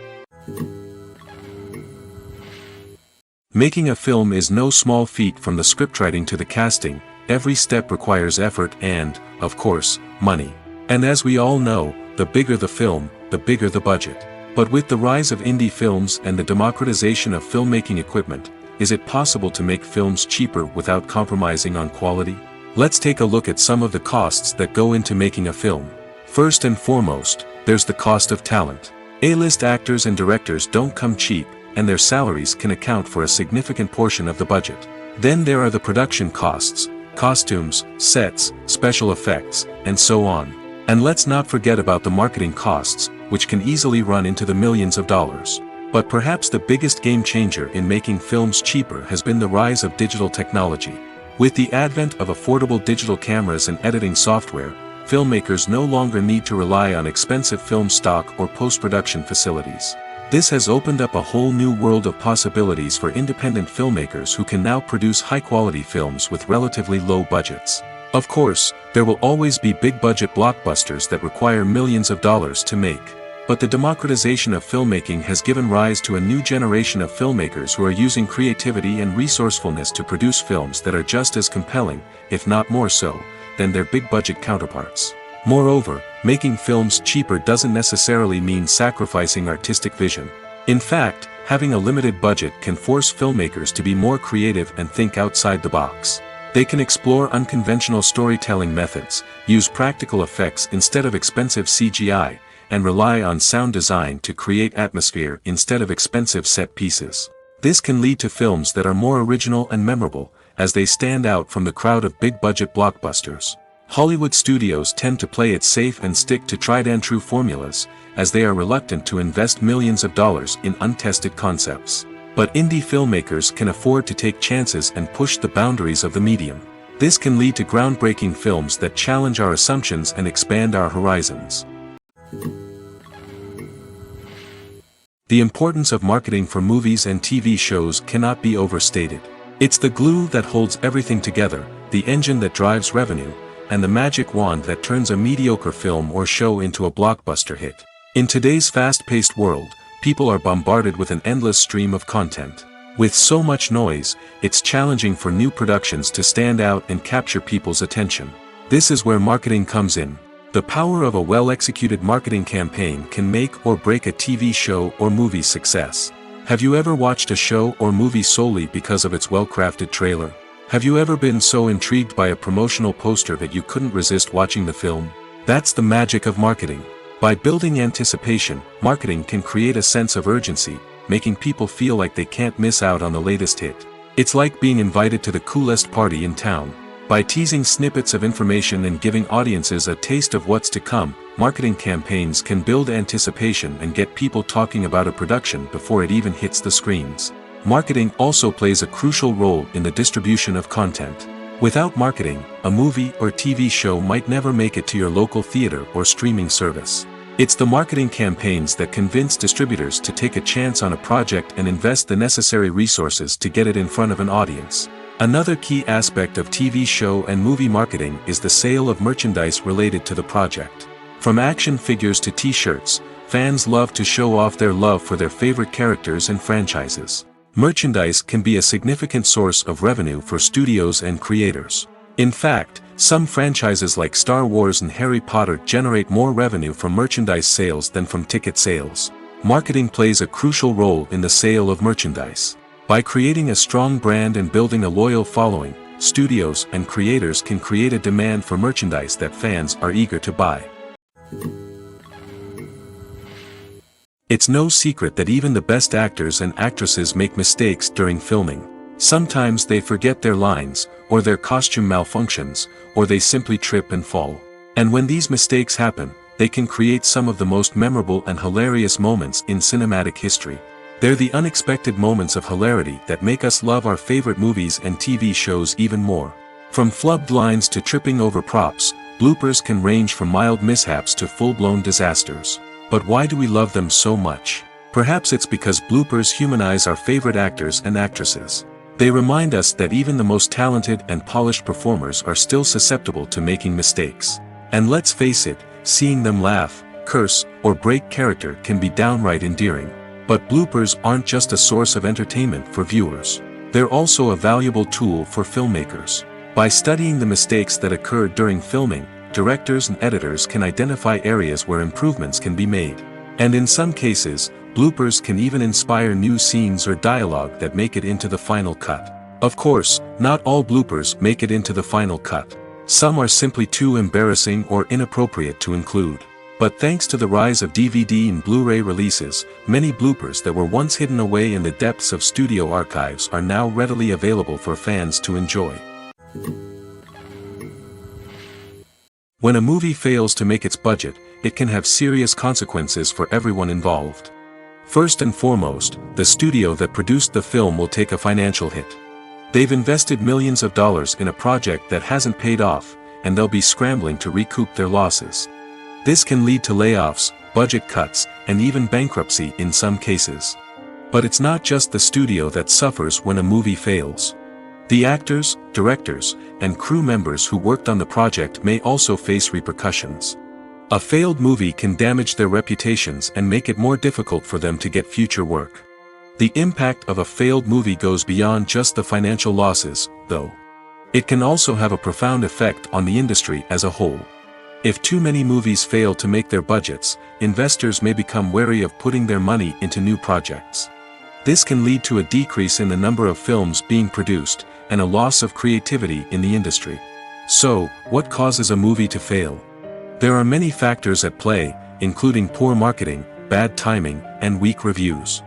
Making a film is no small feat. From the scriptwriting to the casting, every step requires effort and, of course, money. And as we all know, the bigger the film, the bigger the budget. But with the rise of indie films and the democratization of filmmaking equipment, is it possible to make films cheaper without compromising on quality? Let's take a look at some of the costs that go into making a film. First and foremost, there's the cost of talent. A-list actors and directors don't come cheap, and their salaries can account for a significant portion of the budget. Then there are the production costs, costumes, sets, special effects, and so on. And let's not forget about the marketing costs, which can easily run into the millions of dollars. But perhaps the biggest game changer in making films cheaper has been the rise of digital technology. With the advent of affordable digital cameras and editing software, filmmakers no longer need to rely on expensive film stock or post-production facilities. This has opened up a whole new world of possibilities for independent filmmakers who can now produce high-quality films with relatively low budgets. Of course, there will always be big-budget blockbusters that require millions of dollars to make. But the democratization of filmmaking has given rise to a new generation of filmmakers who are using creativity and resourcefulness to produce films that are just as compelling, if not more so, than their big-budget counterparts. Moreover, making films cheaper doesn't necessarily mean sacrificing artistic vision. In fact, having a limited budget can force filmmakers to be more creative and think outside the box. They can explore unconventional storytelling methods, use practical effects instead of expensive CGI, and rely on sound design to create atmosphere instead of expensive set pieces. This can lead to films that are more original and memorable, as they stand out from the crowd of big-budget blockbusters. Hollywood studios tend to play it safe and stick to tried-and-true formulas, as they are reluctant to invest millions of dollars in untested concepts. But indie filmmakers can afford to take chances and push the boundaries of the medium. This can lead to groundbreaking films that challenge our assumptions and expand our horizons. The importance of marketing for movies and TV shows cannot be overstated. It's the glue that holds everything together, the engine that drives revenue, and the magic wand that turns a mediocre film or show into a blockbuster hit. In today's fast-paced world, people are bombarded with an endless stream of content. With so much noise, it's challenging for new productions to stand out and capture people's attention. This is where marketing comes in. The power of a well-executed marketing campaign can make or break a TV show or movie's success. Have you ever watched a show or movie solely because of its well-crafted trailer? Have you ever been so intrigued by a promotional poster that you couldn't resist watching the film? That's the magic of marketing. By building anticipation, marketing can create a sense of urgency, making people feel like they can't miss out on the latest hit. It's like being invited to the coolest party in town. By teasing snippets of information and giving audiences a taste of what's to come, marketing campaigns can build anticipation and get people talking about a production before it even hits the screens. Marketing also plays a crucial role in the distribution of content. Without marketing, a movie or TV show might never make it to your local theater or streaming service. It's the marketing campaigns that convince distributors to take a chance on a project and invest the necessary resources to get it in front of an audience. Another key aspect of TV show and movie marketing is the sale of merchandise related to the project. From action figures to t-shirts, fans love to show off their love for their favorite characters and franchises. Merchandise can be a significant source of revenue for studios and creators. In fact, some franchises like Star Wars and Harry Potter generate more revenue from merchandise sales than from ticket sales. Marketing plays a crucial role in the sale of merchandise. By creating a strong brand and building a loyal following, studios and creators can create a demand for merchandise that fans are eager to buy. It's no secret that even the best actors and actresses make mistakes during filming. Sometimes they forget their lines, or their costume malfunctions, or they simply trip and fall. And when these mistakes happen, they can create some of the most memorable and hilarious moments in cinematic history. They're the unexpected moments of hilarity that make us love our favorite movies and TV shows even more. From flubbed lines to tripping over props, bloopers can range from mild mishaps to full-blown disasters. But why do we love them so much? Perhaps it's because bloopers humanize our favorite actors and actresses. They remind us that even the most talented and polished performers are still susceptible to making mistakes. And let's face it, seeing them laugh, curse, or break character can be downright endearing. But bloopers aren't just a source of entertainment for viewers. They're also a valuable tool for filmmakers. By studying the mistakes that occurred during filming, directors and editors can identify areas where improvements can be made. And in some cases, bloopers can even inspire new scenes or dialogue that make it into the final cut. Of course, not all bloopers make it into the final cut. Some are simply too embarrassing or inappropriate to include. But thanks to the rise of DVD and Blu-ray releases, many bloopers that were once hidden away in the depths of studio archives are now readily available for fans to enjoy. When a movie fails to make its budget, it can have serious consequences for everyone involved. First and foremost, the studio that produced the film will take a financial hit. They've invested millions of dollars in a project that hasn't paid off, and they'll be scrambling to recoup their losses. This can lead to layoffs, budget cuts, and even bankruptcy in some cases. But it's not just the studio that suffers when a movie fails. The actors, directors, and crew members who worked on the project may also face repercussions. A failed movie can damage their reputations and make it more difficult for them to get future work. The impact of a failed movie goes beyond just the financial losses, though. It can also have a profound effect on the industry as a whole. If too many movies fail to make their budgets, investors may become wary of putting their money into new projects. This can lead to a decrease in the number of films being produced, and a loss of creativity in the industry. So, what causes a movie to fail? There are many factors at play, including poor marketing, bad timing, and weak reviews.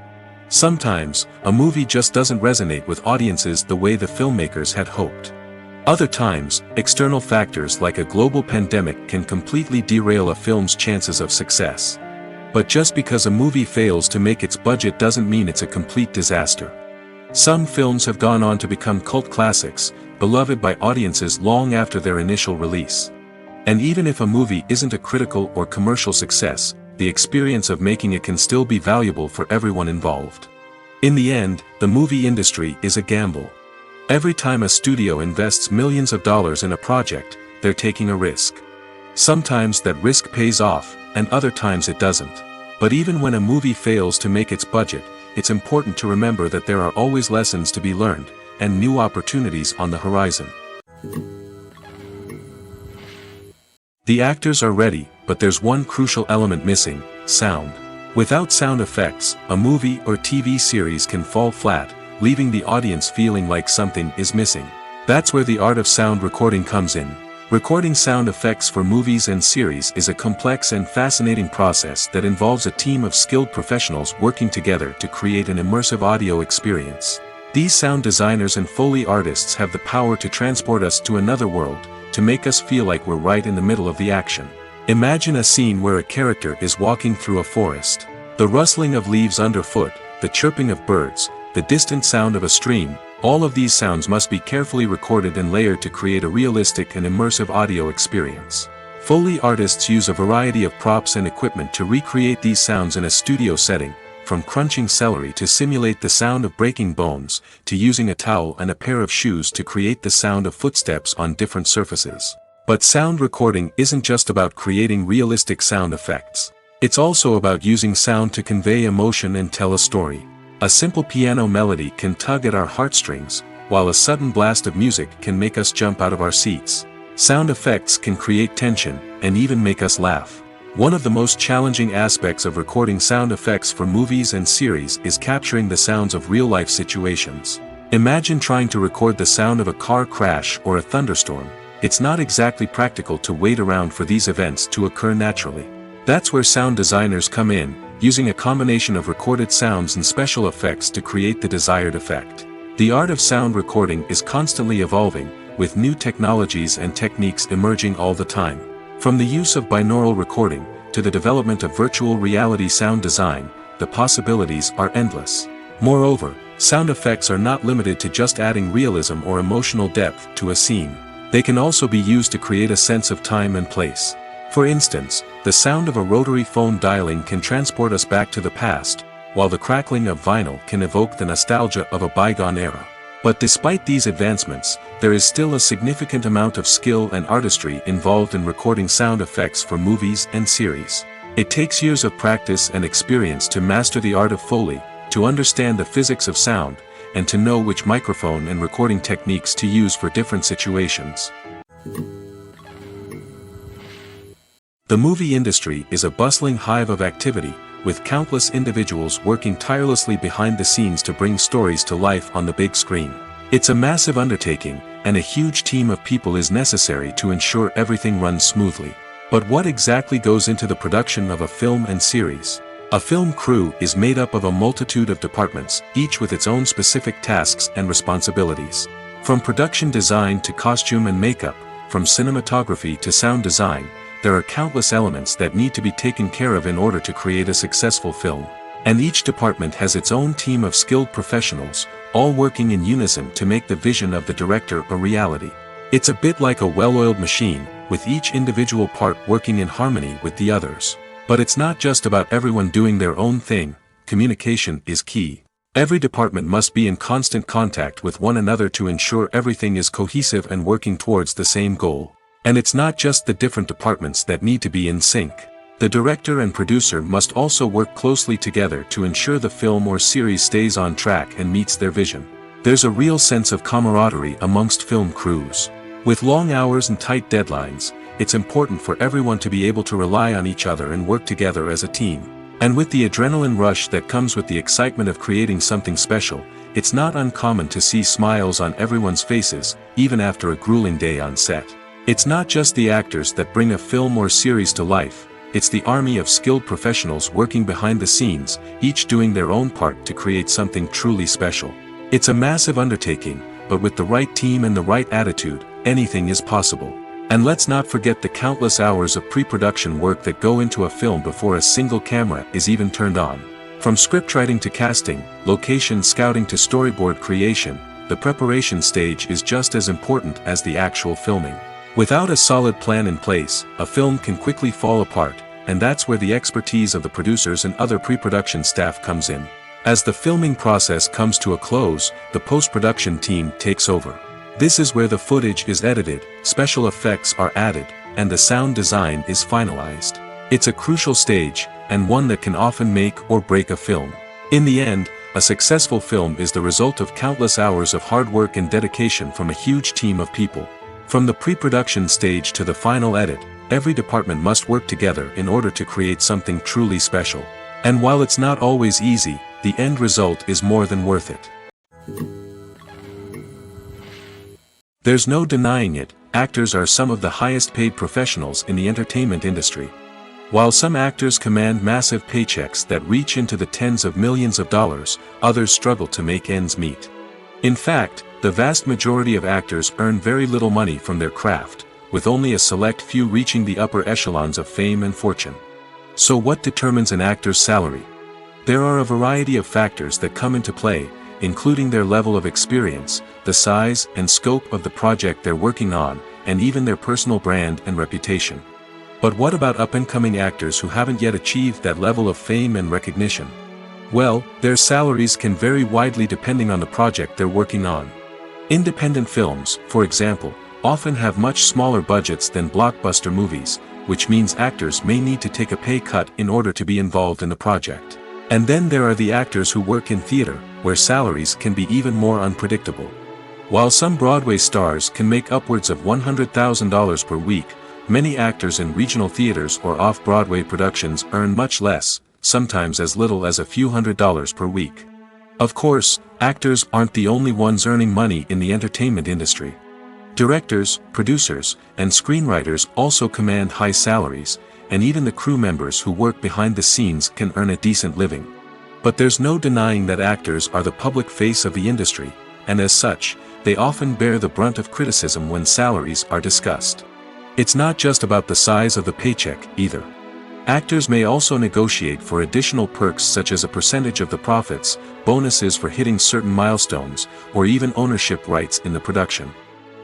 Sometimes, a movie just doesn't resonate with audiences the way the filmmakers had hoped. Other times, external factors like a global pandemic can completely derail a film's chances of success. But just because a movie fails to make its budget doesn't mean it's a complete disaster. Some films have gone on to become cult classics, beloved by audiences long after their initial release. And even if a movie isn't a critical or commercial success, the experience of making it can still be valuable for everyone involved. In the end, the movie industry is a gamble. Every time a studio invests millions of dollars in a project, they're taking a risk. Sometimes that risk pays off, and other times it doesn't. But even when a movie fails to make its budget, it's important to remember that there are always lessons to be learned, and new opportunities on the horizon. The actors are ready, but there's one crucial element missing: sound. Without sound effects, a movie or TV series can fall flat, leaving the audience feeling like something is missing. That's where the art of sound recording comes in. Recording sound effects for movies and series is a complex and fascinating process that involves a team of skilled professionals working together to create an immersive audio experience. These sound designers and Foley artists have the power to transport us to another world, to make us feel like we're right in the middle of the action. Imagine a scene where a character is walking through a forest. The rustling of leaves underfoot, the chirping of birds, the distant sound of a stream, all of these sounds must be carefully recorded and layered to create a realistic and immersive audio experience. Foley artists use a variety of props and equipment to recreate these sounds in a studio setting, from crunching celery to simulate the sound of breaking bones, to using a towel and a pair of shoes to create the sound of footsteps on different surfaces. But sound recording isn't just about creating realistic sound effects. It's also about using sound to convey emotion and tell a story. A simple piano melody can tug at our heartstrings, while a sudden blast of music can make us jump out of our seats. Sound effects can create tension, and even make us laugh. One of the most challenging aspects of recording sound effects for movies and series is capturing the sounds of real-life situations. Imagine trying to record the sound of a car crash or a thunderstorm. It's not exactly practical to wait around for these events to occur naturally. That's where sound designers come in, using a combination of recorded sounds and special effects to create the desired effect. The art of sound recording is constantly evolving, with new technologies and techniques emerging all the time. From the use of binaural recording, to the development of virtual reality sound design, the possibilities are endless. Moreover, sound effects are not limited to just adding realism or emotional depth to a scene. They can also be used to create a sense of time and place. For instance, the sound of a rotary phone dialing can transport us back to the past, while the crackling of vinyl can evoke the nostalgia of a bygone era. But despite these advancements, there is still a significant amount of skill and artistry involved in recording sound effects for movies and series. It takes years of practice and experience to master the art of Foley, to understand the physics of sound, and to know which microphone and recording techniques to use for different situations. The movie industry is a bustling hive of activity, with countless individuals working tirelessly behind the scenes to bring stories to life on the big screen. It's a massive undertaking, and a huge team of people is necessary to ensure everything runs smoothly. But what exactly goes into the production of a film and series? A film crew is made up of a multitude of departments, each with its own specific tasks and responsibilities. From production design to costume and makeup, from cinematography to sound design, there are countless elements that need to be taken care of in order to create a successful film. And each department has its own team of skilled professionals, all working in unison to make the vision of the director a reality. It's a bit like a well-oiled machine, with each individual part working in harmony with the others. But it's not just about everyone doing their own thing. Communication is key. Every department must be in constant contact with one another to ensure everything is cohesive and working towards the same goal. And it's not just the different departments that need to be in sync. The director and producer must also work closely together to ensure the film or series stays on track and meets their vision. There's a real sense of camaraderie amongst film crews. With long hours and tight deadlines, it's important for everyone to be able to rely on each other and work together as a team. And with the adrenaline rush that comes with the excitement of creating something special, it's not uncommon to see smiles on everyone's faces, even after a grueling day on set. It's not just the actors that bring a film or series to life, it's the army of skilled professionals working behind the scenes, each doing their own part to create something truly special. It's a massive undertaking, but with the right team and the right attitude, anything is possible. And let's not forget the countless hours of pre-production work that go into a film before a single camera is even turned on. From scriptwriting to casting, location scouting to storyboard creation, the preparation stage is just as important as the actual filming. Without a solid plan in place, a film can quickly fall apart, and that's where the expertise of the producers and other pre-production staff comes in. As the filming process comes to a close, the post-production team takes over. This is where the footage is edited, special effects are added, and the sound design is finalized. It's a crucial stage, and one that can often make or break a film. In the end, a successful film is the result of countless hours of hard work and dedication from a huge team of people. From the pre-production stage to the final edit, every department must work together in order to create something truly special. And while it's not always easy, the end result is more than worth it. There's no denying it, actors are some of the highest paid professionals in the entertainment industry. While some actors command massive paychecks that reach into the tens of millions of dollars, others struggle to make ends meet. In fact, the vast majority of actors earn very little money from their craft, with only a select few reaching the upper echelons of fame and fortune. So what determines an actor's salary? There are a variety of factors that come into play, including their level of experience, the size and scope of the project they're working on, and even their personal brand and reputation. But what about up-and-coming actors who haven't yet achieved that level of fame and recognition? Well, their salaries can vary widely depending on the project they're working on. Independent films, for example, often have much smaller budgets than blockbuster movies, which means actors may need to take a pay cut in order to be involved in the project. And then there are the actors who work in theater, where salaries can be even more unpredictable. While some Broadway stars can make upwards of $100,000 per week, many actors in regional theaters or off-Broadway productions earn much less, sometimes as little as a few $100s per week. Of course, actors aren't the only ones earning money in the entertainment industry. Directors, producers, and screenwriters also command high salaries, and even the crew members who work behind the scenes can earn a decent living. But there's no denying that actors are the public face of the industry, and as such, they often bear the brunt of criticism when salaries are discussed. It's not just about the size of the paycheck, either. Actors may also negotiate for additional perks such as a percentage of the profits, bonuses for hitting certain milestones, or even ownership rights in the production.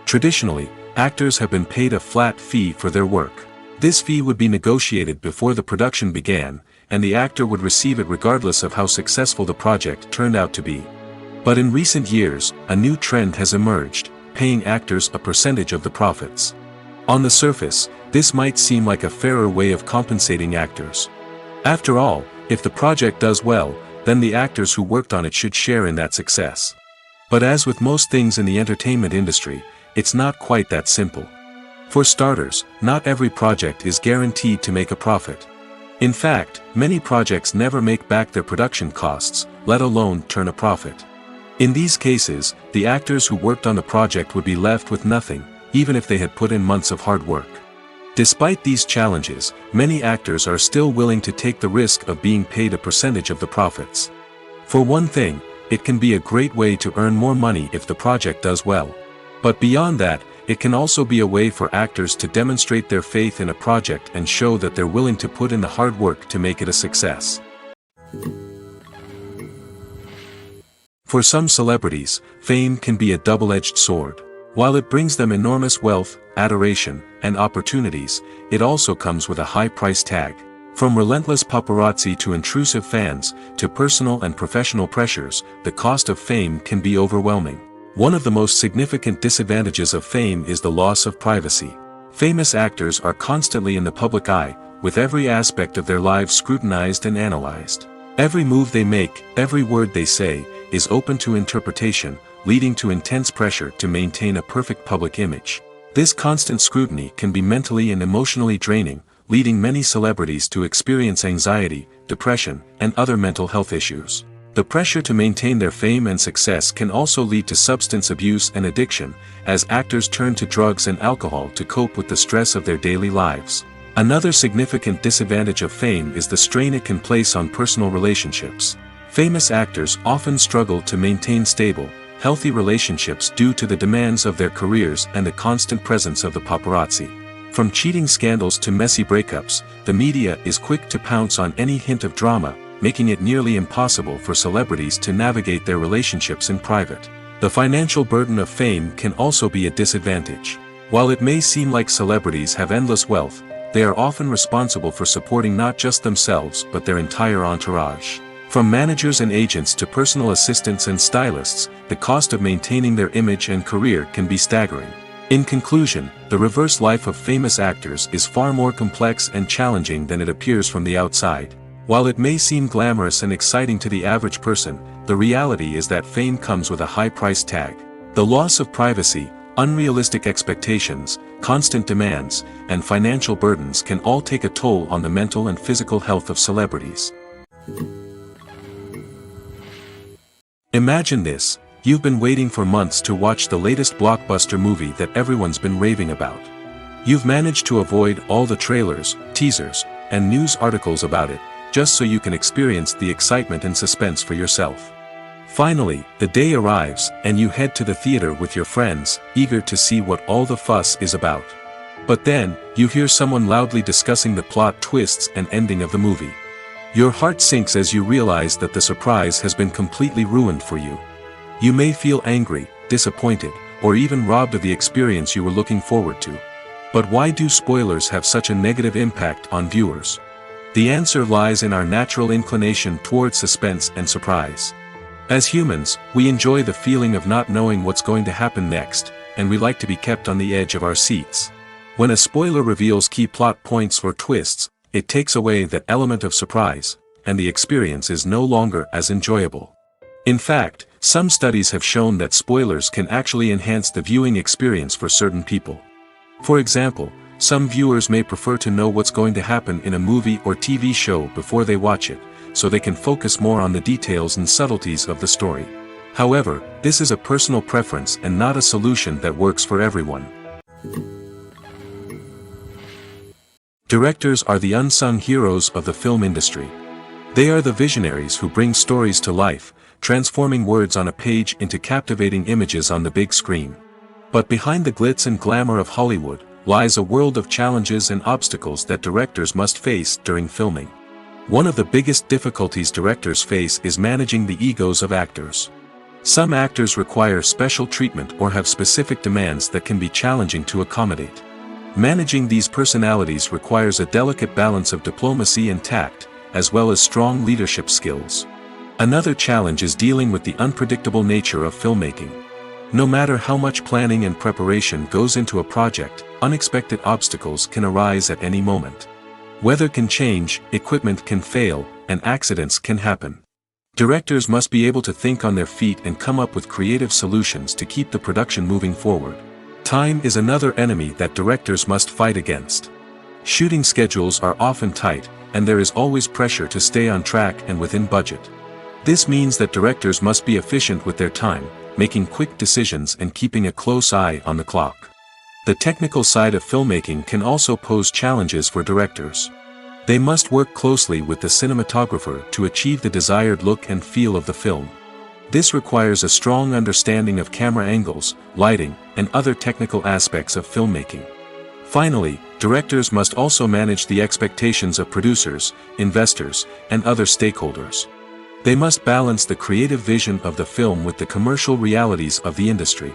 Traditionally, actors have been paid a flat fee for their work. This fee would be negotiated before the production began, and the actor would receive it regardless of how successful the project turned out to be. But in recent years, a new trend has emerged, paying actors a percentage of the profits. On the surface, this might seem like a fairer way of compensating actors. After all, if the project does well, then the actors who worked on it should share in that success. But as with most things in the entertainment industry, it's not quite that simple. For starters, not every project is guaranteed to make a profit. In fact, many projects never make back their production costs, let alone turn a profit. In these cases, the actors who worked on the project would be left with nothing, even if they had put in months of hard work. Despite these challenges, many actors are still willing to take the risk of being paid a percentage of the profits. For one thing, it can be a great way to earn more money if the project does well. But beyond that, it can also be a way for actors to demonstrate their faith in a project and show that they're willing to put in the hard work to make it a success. For some celebrities, fame can be a double-edged sword. While it brings them enormous wealth, adoration, and opportunities, it also comes with a high price tag. From relentless paparazzi to intrusive fans, to personal and professional pressures, the cost of fame can be overwhelming. One of the most significant disadvantages of fame is the loss of privacy. Famous actors are constantly in the public eye, with every aspect of their lives scrutinized and analyzed. Every move they make, every word they say, is open to interpretation, leading to intense pressure to maintain a perfect public image. This constant scrutiny can be mentally and emotionally draining, leading many celebrities to experience anxiety, depression, and other mental health issues. The pressure to maintain their fame and success can also lead to substance abuse and addiction, as actors turn to drugs and alcohol to cope with the stress of their daily lives. Another significant disadvantage of fame is the strain it can place on personal relationships. Famous actors often struggle to maintain stable, healthy relationships due to the demands of their careers and the constant presence of the paparazzi. From cheating scandals to messy breakups, the media is quick to pounce on any hint of drama, making it nearly impossible for celebrities to navigate their relationships in private. The financial burden of fame can also be a disadvantage. While it may seem like celebrities have endless wealth, they are often responsible for supporting not just themselves but their entire entourage. From managers and agents to personal assistants and stylists, the cost of maintaining their image and career can be staggering. In conclusion, the reverse life of famous actors is far more complex and challenging than it appears from the outside. While it may seem glamorous and exciting to the average person, the reality is that fame comes with a high price tag. The loss of privacy, unrealistic expectations, constant demands, and financial burdens can all take a toll on the mental and physical health of celebrities. Imagine this: you've been waiting for months to watch the latest blockbuster movie that everyone's been raving about. You've managed to avoid all the trailers, teasers, and news articles about it, just so you can experience the excitement and suspense for yourself. Finally, the day arrives, and you head to the theater with your friends, eager to see what all the fuss is about. But then, you hear someone loudly discussing the plot twists and ending of the movie. Your heart sinks as you realize that the surprise has been completely ruined for you. You may feel angry, disappointed, or even robbed of the experience you were looking forward to. But why do spoilers have such a negative impact on viewers? The answer lies in our natural inclination toward suspense and surprise. As humans, we enjoy the feeling of not knowing what's going to happen next, and we like to be kept on the edge of our seats. When a spoiler reveals key plot points or twists, it takes away that element of surprise, and the experience is no longer as enjoyable. In fact, some studies have shown that spoilers can actually enhance the viewing experience for certain people. For example, some viewers may prefer to know what's going to happen in a movie or TV show before they watch it, so they can focus more on the details and subtleties of the story. However, this is a personal preference and not a solution that works for everyone. Directors are the unsung heroes of the film industry. They are the visionaries who bring stories to life, transforming words on a page into captivating images on the big screen. But behind the glitz and glamour of Hollywood, lies a world of challenges and obstacles that directors must face during filming. One of the biggest difficulties directors face is managing the egos of actors. Some actors require special treatment or have specific demands that can be challenging to accommodate. Managing these personalities requires a delicate balance of diplomacy and tact, as well as strong leadership skills. Another challenge is dealing with the unpredictable nature of filmmaking. No matter how much planning and preparation goes into a project, unexpected obstacles can arise at any moment. Weather can change, equipment can fail, and accidents can happen. Directors must be able to think on their feet and come up with creative solutions to keep the production moving forward. Time is another enemy that directors must fight against. Shooting schedules are often tight, and there is always pressure to stay on track and within budget. This means that directors must be efficient with their time, making quick decisions and keeping a close eye on the clock. The technical side of filmmaking can also pose challenges for directors. They must work closely with the cinematographer to achieve the desired look and feel of the film. This requires a strong understanding of camera angles, lighting, and other technical aspects of filmmaking. Finally, directors must also manage the expectations of producers, investors, and other stakeholders. They must balance the creative vision of the film with the commercial realities of the industry.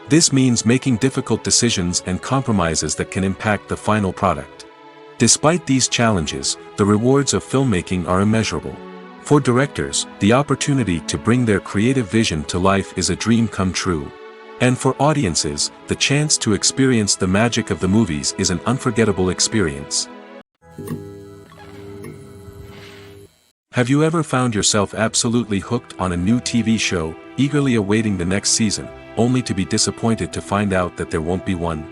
This means making difficult decisions and compromises that can impact the final product. Despite these challenges, the rewards of filmmaking are immeasurable. For directors, the opportunity to bring their creative vision to life is a dream come true. And for audiences, the chance to experience the magic of the movies is an unforgettable experience. Have you ever found yourself absolutely hooked on a new TV show, eagerly awaiting the next season, only to be disappointed to find out that there won't be one?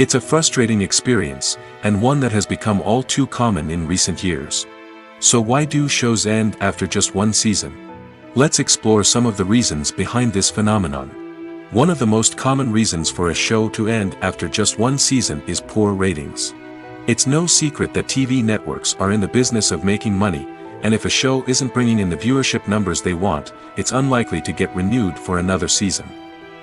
It's a frustrating experience, and one that has become all too common in recent years. So why do shows end after just one season? Let's explore some of the reasons behind this phenomenon. One of the most common reasons for a show to end after just one season is poor ratings. It's no secret that TV networks are in the business of making money, and if a show isn't bringing in the viewership numbers they want, it's unlikely to get renewed for another season.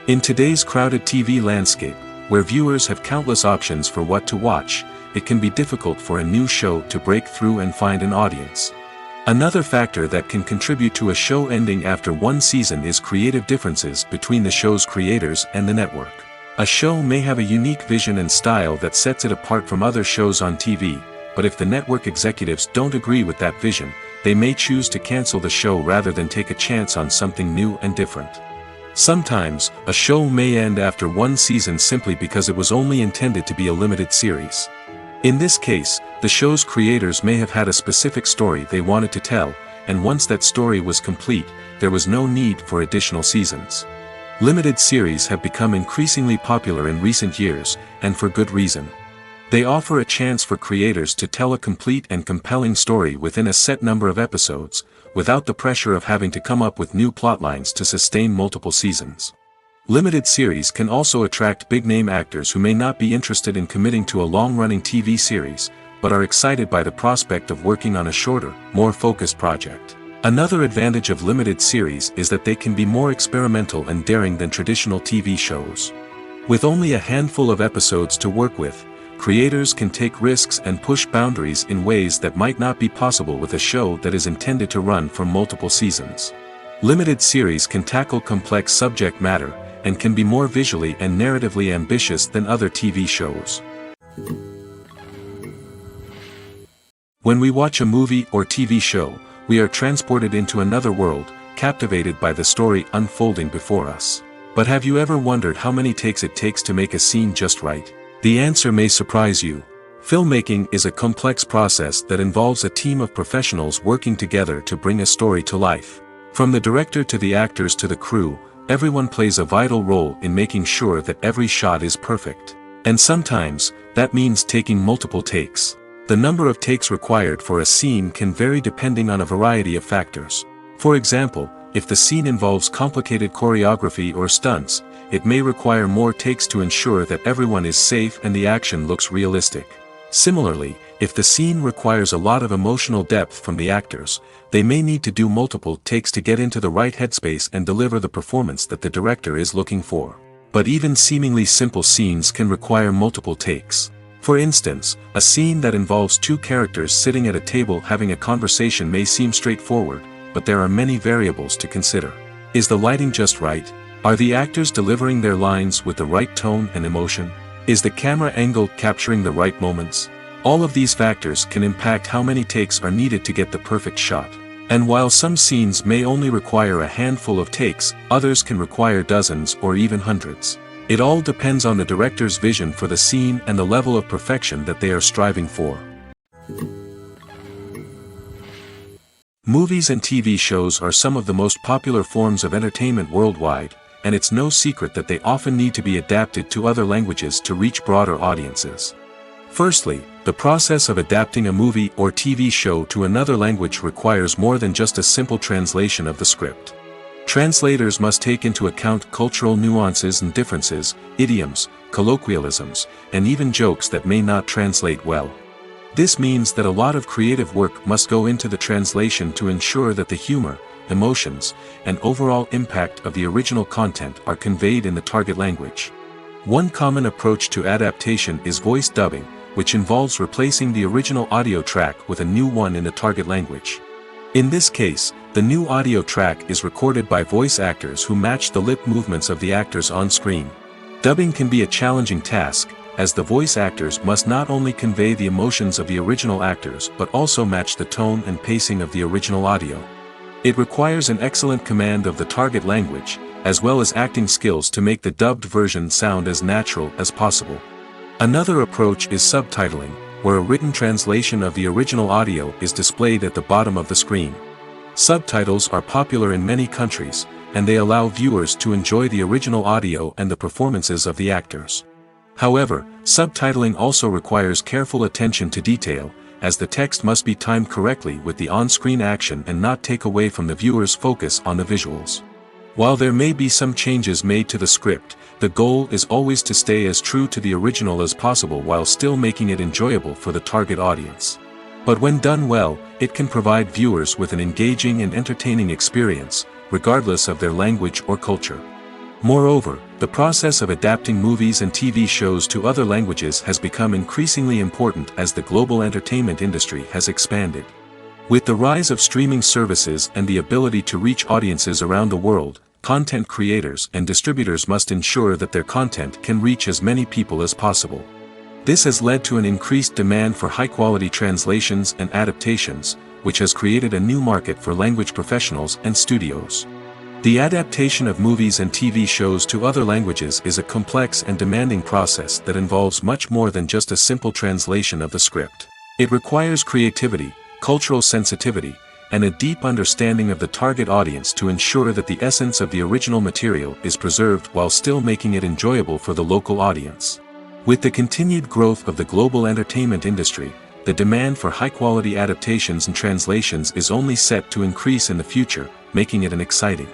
In today's crowded TV landscape, where viewers have countless options for what to watch, it can be difficult for a new show to break through and find an audience. Another factor that can contribute to a show ending after one season is creative differences between the show's creators and the network. A show may have a unique vision and style that sets it apart from other shows on TV, but if the network executives don't agree with that vision, they may choose to cancel the show rather than take a chance on something new and different. Sometimes, a show may end after one season simply because it was only intended to be a limited series. In this case, the show's creators may have had a specific story they wanted to tell, and once that story was complete, there was no need for additional seasons. Limited series have become increasingly popular in recent years, and for good reason. They offer a chance for creators to tell a complete and compelling story within a set number of episodes, without the pressure of having to come up with new plotlines to sustain multiple seasons. Limited series can also attract big-name actors who may not be interested in committing to a long-running TV series, but are excited by the prospect of working on a shorter, more focused project. Another advantage of limited series is that they can be more experimental and daring than traditional TV shows. With only a handful of episodes to work with, creators can take risks and push boundaries in ways that might not be possible with a show that is intended to run for multiple seasons. Limited series can tackle complex subject matter, and can be more visually and narratively ambitious than other TV shows. When we watch a movie or TV show, we are transported into another world, captivated by the story unfolding before us. But have you ever wondered how many takes it takes to make a scene just right? The answer may surprise you. Filmmaking is a complex process that involves a team of professionals working together to bring a story to life. From the director to the actors to the crew, everyone plays a vital role in making sure that every shot is perfect. And sometimes, that means taking multiple takes. The number of takes required for a scene can vary depending on a variety of factors. For example, if the scene involves complicated choreography or stunts, it may require more takes to ensure that everyone is safe and the action looks realistic. Similarly, if the scene requires a lot of emotional depth from the actors, they may need to do multiple takes to get into the right headspace and deliver the performance that the director is looking for. But even seemingly simple scenes can require multiple takes. For instance, a scene that involves two characters sitting at a table having a conversation may seem straightforward, but there are many variables to consider. Is the lighting just right? Are the actors delivering their lines with the right tone and emotion? Is the camera angle capturing the right moments? All of these factors can impact how many takes are needed to get the perfect shot. And while some scenes may only require a handful of takes, others can require dozens or even hundreds. It all depends on the director's vision for the scene and the level of perfection that they are striving for. Movies and TV shows are some of the most popular forms of entertainment worldwide, and it's no secret that they often need to be adapted to other languages to reach broader audiences. Firstly, the process of adapting a movie or TV show to another language requires more than just a simple translation of the script. Translators must take into account cultural nuances and differences, idioms, colloquialisms, and even jokes that may not translate well. This means that a lot of creative work must go into the translation to ensure that the humor, emotions, and overall impact of the original content are conveyed in the target language. One common approach to adaptation is voice dubbing, which involves replacing the original audio track with a new one in the target language. In this case, the new audio track is recorded by voice actors who match the lip movements of the actors on screen. Dubbing can be a challenging task, as the voice actors must not only convey the emotions of the original actors but also match the tone and pacing of the original audio. It requires an excellent command of the target language, as well as acting skills to make the dubbed version sound as natural as possible. Another approach is subtitling, where a written translation of the original audio is displayed at the bottom of the screen. Subtitles are popular in many countries, and they allow viewers to enjoy the original audio and the performances of the actors. However, subtitling also requires careful attention to detail, as the text must be timed correctly with the on-screen action and not take away from the viewer's focus on the visuals. While there may be some changes made to the script, the goal is always to stay as true to the original as possible while still making it enjoyable for the target audience. But when done well, it can provide viewers with an engaging and entertaining experience, regardless of their language or culture. Moreover, the process of adapting movies and TV shows to other languages has become increasingly important as the global entertainment industry has expanded. With the rise of streaming services and the ability to reach audiences around the world, content creators and distributors must ensure that their content can reach as many people as possible. This has led to an increased demand for high-quality translations and adaptations, which has created a new market for language professionals and studios. The adaptation of movies and TV shows to other languages is a complex and demanding process that involves much more than just a simple translation of the script. It requires creativity, cultural sensitivity, and a deep understanding of the target audience to ensure that the essence of the original material is preserved while still making it enjoyable for the local audience. With the continued growth of the global entertainment industry, the demand for high-quality adaptations and translations is only set to increase in the future, making it an exciting.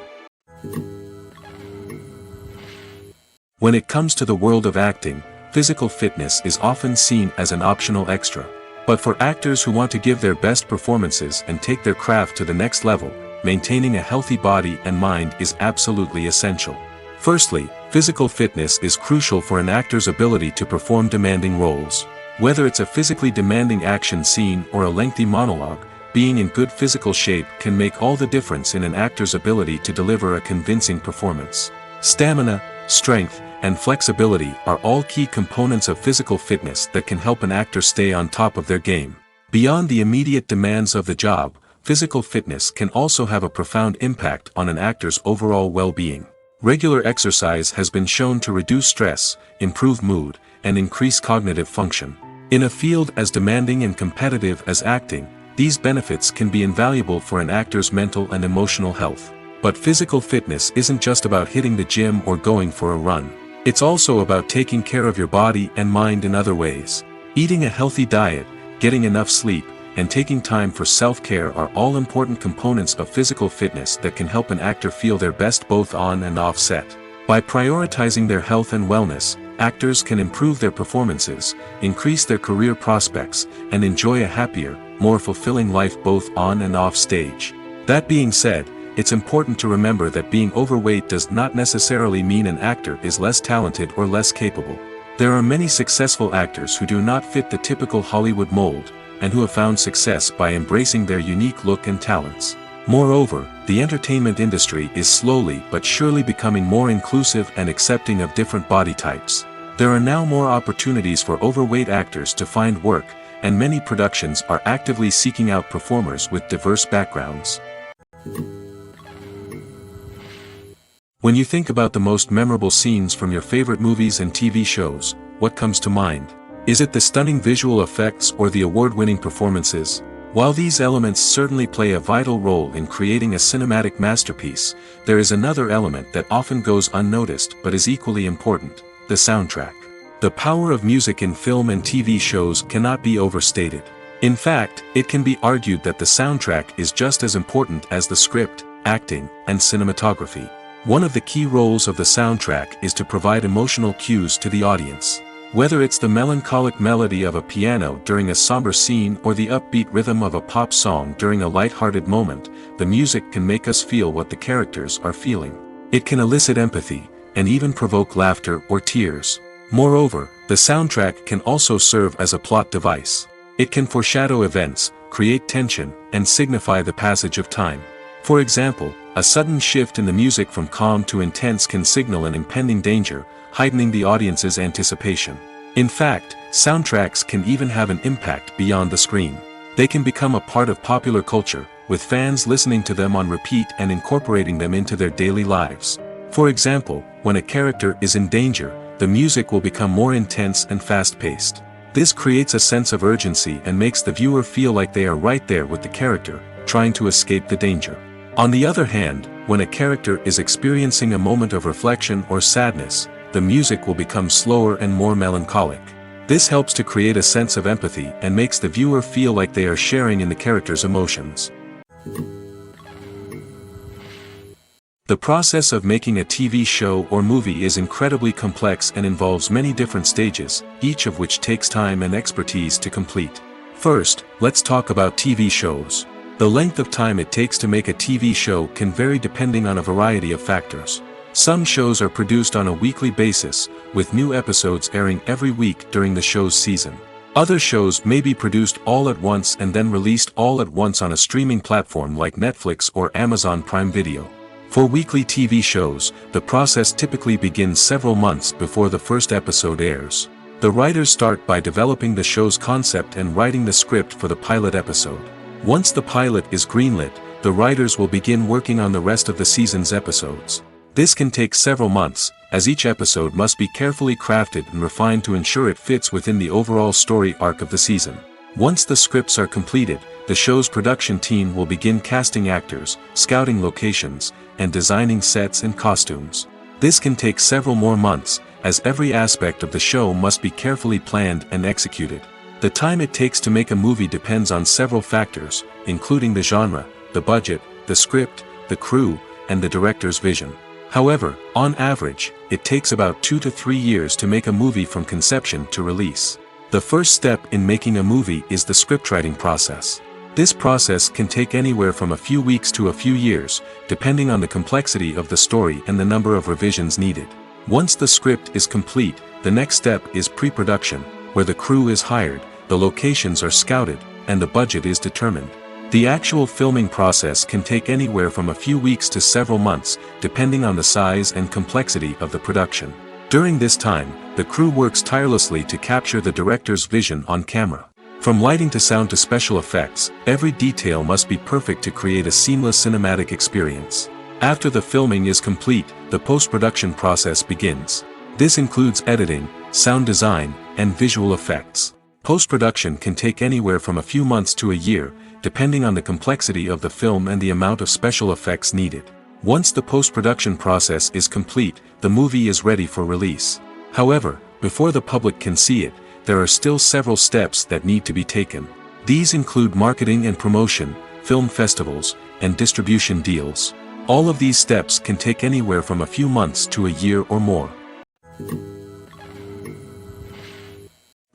When it comes to the world of acting, physical fitness is often seen as an optional extra. But for actors who want to give their best performances and take their craft to the next level, maintaining a healthy body and mind is absolutely essential. Firstly, physical fitness is crucial for an actor's ability to perform demanding roles. Whether it's a physically demanding action scene or a lengthy monologue, being in good physical shape can make all the difference in an actor's ability to deliver a convincing performance. Stamina, strength, and flexibility are all key components of physical fitness that can help an actor stay on top of their game. Beyond the immediate demands of the job, physical fitness can also have a profound impact on an actor's overall well-being. Regular exercise has been shown to reduce stress, improve mood, and increase cognitive function. In a field as demanding and competitive as acting, these benefits can be invaluable for an actor's mental and emotional health. But physical fitness isn't just about hitting the gym or going for a run. It's also about taking care of your body and mind in other ways. Eating a healthy diet, getting enough sleep, and taking time for self-care are all important components of physical fitness that can help an actor feel their best both on and off set. By prioritizing their health and wellness, actors can improve their performances, increase their career prospects, and enjoy a happier, more fulfilling life both on and off stage. That being said, it's important to remember that being overweight does not necessarily mean an actor is less talented or less capable. There are many successful actors who do not fit the typical Hollywood mold, and who have found success by embracing their unique look and talents. Moreover, the entertainment industry is slowly but surely becoming more inclusive and accepting of different body types. There are now more opportunities for overweight actors to find work, and many productions are actively seeking out performers with diverse backgrounds. When you think about the most memorable scenes from your favorite movies and TV shows, what comes to mind? Is it the stunning visual effects or the award-winning performances? While these elements certainly play a vital role in creating a cinematic masterpiece, there is another element that often goes unnoticed but is equally important: the soundtrack. The power of music in film and TV shows cannot be overstated. In fact, it can be argued that the soundtrack is just as important as the script, acting, and cinematography. One of the key roles of the soundtrack is to provide emotional cues to the audience. Whether it's the melancholic melody of a piano during a somber scene or the upbeat rhythm of a pop song during a light-hearted moment, the music can make us feel what the characters are feeling. It can elicit empathy, and even provoke laughter or tears. Moreover, the soundtrack can also serve as a plot device. It can foreshadow events, create tension, and signify the passage of time. For example, a sudden shift in the music from calm to intense can signal an impending danger, heightening the audience's anticipation. In fact, soundtracks can even have an impact beyond the screen. They can become a part of popular culture, with fans listening to them on repeat and incorporating them into their daily lives. For example, when a character is in danger, the music will become more intense and fast-paced. This creates a sense of urgency and makes the viewer feel like they are right there with the character, trying to escape the danger. On the other hand, when a character is experiencing a moment of reflection or sadness, the music will become slower and more melancholic. This helps to create a sense of empathy and makes the viewer feel like they are sharing in the character's emotions. The process of making a TV show or movie is incredibly complex and involves many different stages, each of which takes time and expertise to complete. First, let's talk about TV shows. The length of time it takes to make a TV show can vary depending on a variety of factors. Some shows are produced on a weekly basis, with new episodes airing every week during the show's season. Other shows may be produced all at once and then released all at once on a streaming platform like Netflix or Amazon Prime Video. For weekly TV shows, the process typically begins several months before the first episode airs. The writers start by developing the show's concept and writing the script for the pilot episode. Once the pilot is greenlit, the writers will begin working on the rest of the season's episodes. This can take several months, as each episode must be carefully crafted and refined to ensure it fits within the overall story arc of the season. Once the scripts are completed, the show's production team will begin casting actors, scouting locations, and designing sets and costumes. This can take several more months, as every aspect of the show must be carefully planned and executed. The time it takes to make a movie depends on several factors, including the genre, the budget, the script, the crew, and the director's vision. However, on average, it takes about 2 to 3 years to make a movie from conception to release. The first step in making a movie is the scriptwriting process. This process can take anywhere from a few weeks to a few years, depending on the complexity of the story and the number of revisions needed. Once the script is complete, the next step is pre-production, where the crew is hired, the locations are scouted, and the budget is determined. The actual filming process can take anywhere from a few weeks to several months, depending on the size and complexity of the production. During this time, the crew works tirelessly to capture the director's vision on camera. From lighting to sound to special effects, every detail must be perfect to create a seamless cinematic experience. After the filming is complete, the post-production process begins. This includes editing, sound design, and visual effects. Post-production can take anywhere from a few months to a year, depending on the complexity of the film and the amount of special effects needed. Once the post-production process is complete, the movie is ready for release. However, before the public can see it, there are still several steps that need to be taken. These include marketing and promotion, film festivals, and distribution deals. All of these steps can take anywhere from a few months to a year or more.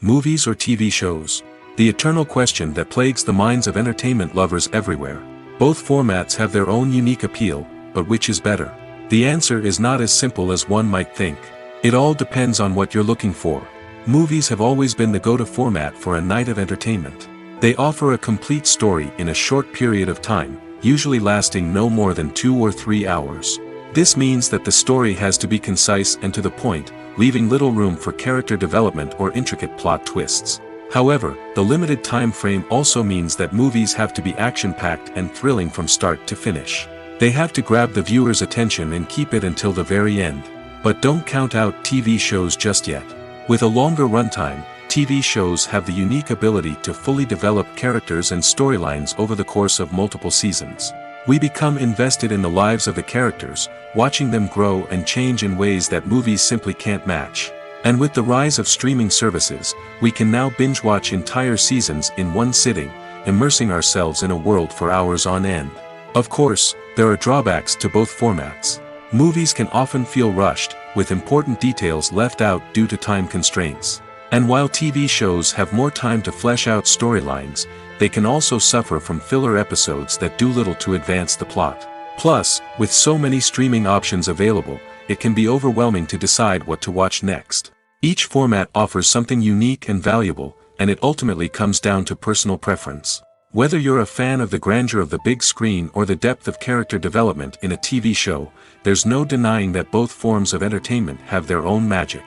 Movies or TV shows? The eternal question that plagues the minds of entertainment lovers everywhere. Both formats have their own unique appeal, but which is better? The answer is not as simple as one might think. It all depends on what you're looking for. Movies have always been the go-to format for a night of entertainment. They offer a complete story in a short period of time, usually lasting no more than 2 or 3 hours. This means that the story has to be concise and to the point, leaving little room for character development or intricate plot twists. However, the limited time frame also means that movies have to be action-packed and thrilling from start to finish. They have to grab the viewer's attention and keep it until the very end. But don't count out TV shows just yet. With a longer runtime, TV shows have the unique ability to fully develop characters and storylines over the course of multiple seasons. We become invested in the lives of the characters, watching them grow and change in ways that movies simply can't match. And with the rise of streaming services, we can now binge-watch entire seasons in one sitting, immersing ourselves in a world for hours on end. Of course, there are drawbacks to both formats. Movies can often feel rushed, with important details left out due to time constraints. And while TV shows have more time to flesh out storylines, they can also suffer from filler episodes that do little to advance the plot. Plus, with so many streaming options available, it can be overwhelming to decide what to watch next. Each format offers something unique and valuable, and it ultimately comes down to personal preference. Whether you're a fan of the grandeur of the big screen or the depth of character development in a TV show, there's no denying that both forms of entertainment have their own magic.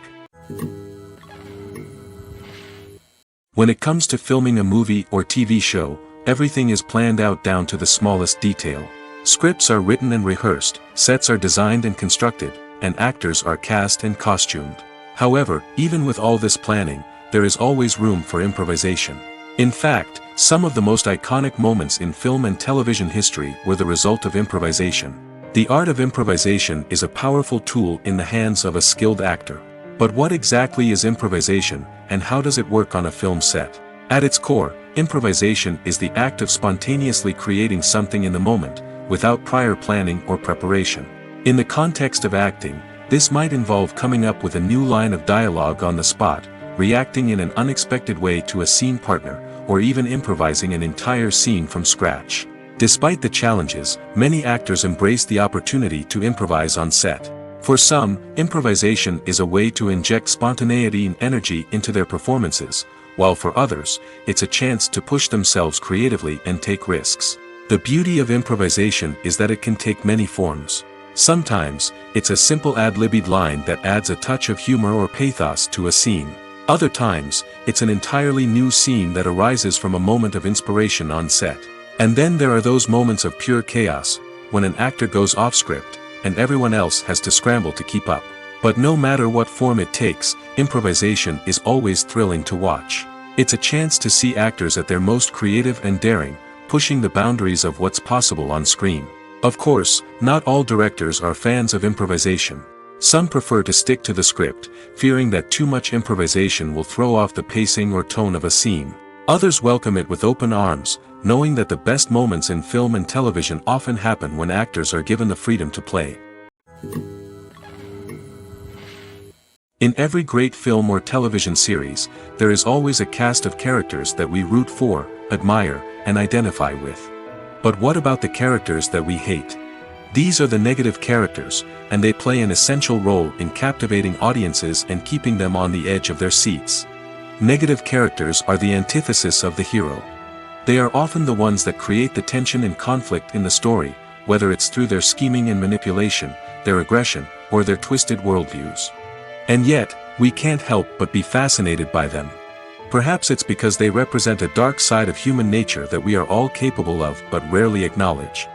When it comes to filming a movie or TV show, everything is planned out down to the smallest detail. Scripts are written and rehearsed, sets are designed and constructed, and actors are cast and costumed. However, even with all this planning, there is always room for improvisation. In fact, some of the most iconic moments in film and television history were the result of improvisation. The art of improvisation is a powerful tool in the hands of a skilled actor. But what exactly is improvisation, and how does it work on a film set? At its core, improvisation is the act of spontaneously creating something in the moment, without prior planning or preparation. In the context of acting, this might involve coming up with a new line of dialogue on the spot, reacting in an unexpected way to a scene partner, or even improvising an entire scene from scratch. Despite the challenges, many actors embrace the opportunity to improvise on set. For some, improvisation is a way to inject spontaneity and energy into their performances, while for others, it's a chance to push themselves creatively and take risks. The beauty of improvisation is that it can take many forms. Sometimes, it's a simple ad-libbed line that adds a touch of humor or pathos to a scene. Other times, it's an entirely new scene that arises from a moment of inspiration on set. And then there are those moments of pure chaos, when an actor goes off script, and everyone else has to scramble to keep up. But no matter what form it takes, improvisation is always thrilling to watch. It's a chance to see actors at their most creative and daring, pushing the boundaries of what's possible on screen. Of course, not all directors are fans of improvisation. Some prefer to stick to the script, fearing that too much improvisation will throw off the pacing or tone of a scene. Others welcome it with open arms, knowing that the best moments in film and television often happen when actors are given the freedom to play. In every great film or television series, there is always a cast of characters that we root for, admire, and identify with. But what about the characters that we hate? These are the negative characters, and they play an essential role in captivating audiences and keeping them on the edge of their seats. Negative characters are the antithesis of the hero. They are often the ones that create the tension and conflict in the story, whether it's through their scheming and manipulation, their aggression, or their twisted worldviews. And yet, we can't help but be fascinated by them. Perhaps it's because they represent a dark side of human nature that we are all capable of but rarely acknowledge.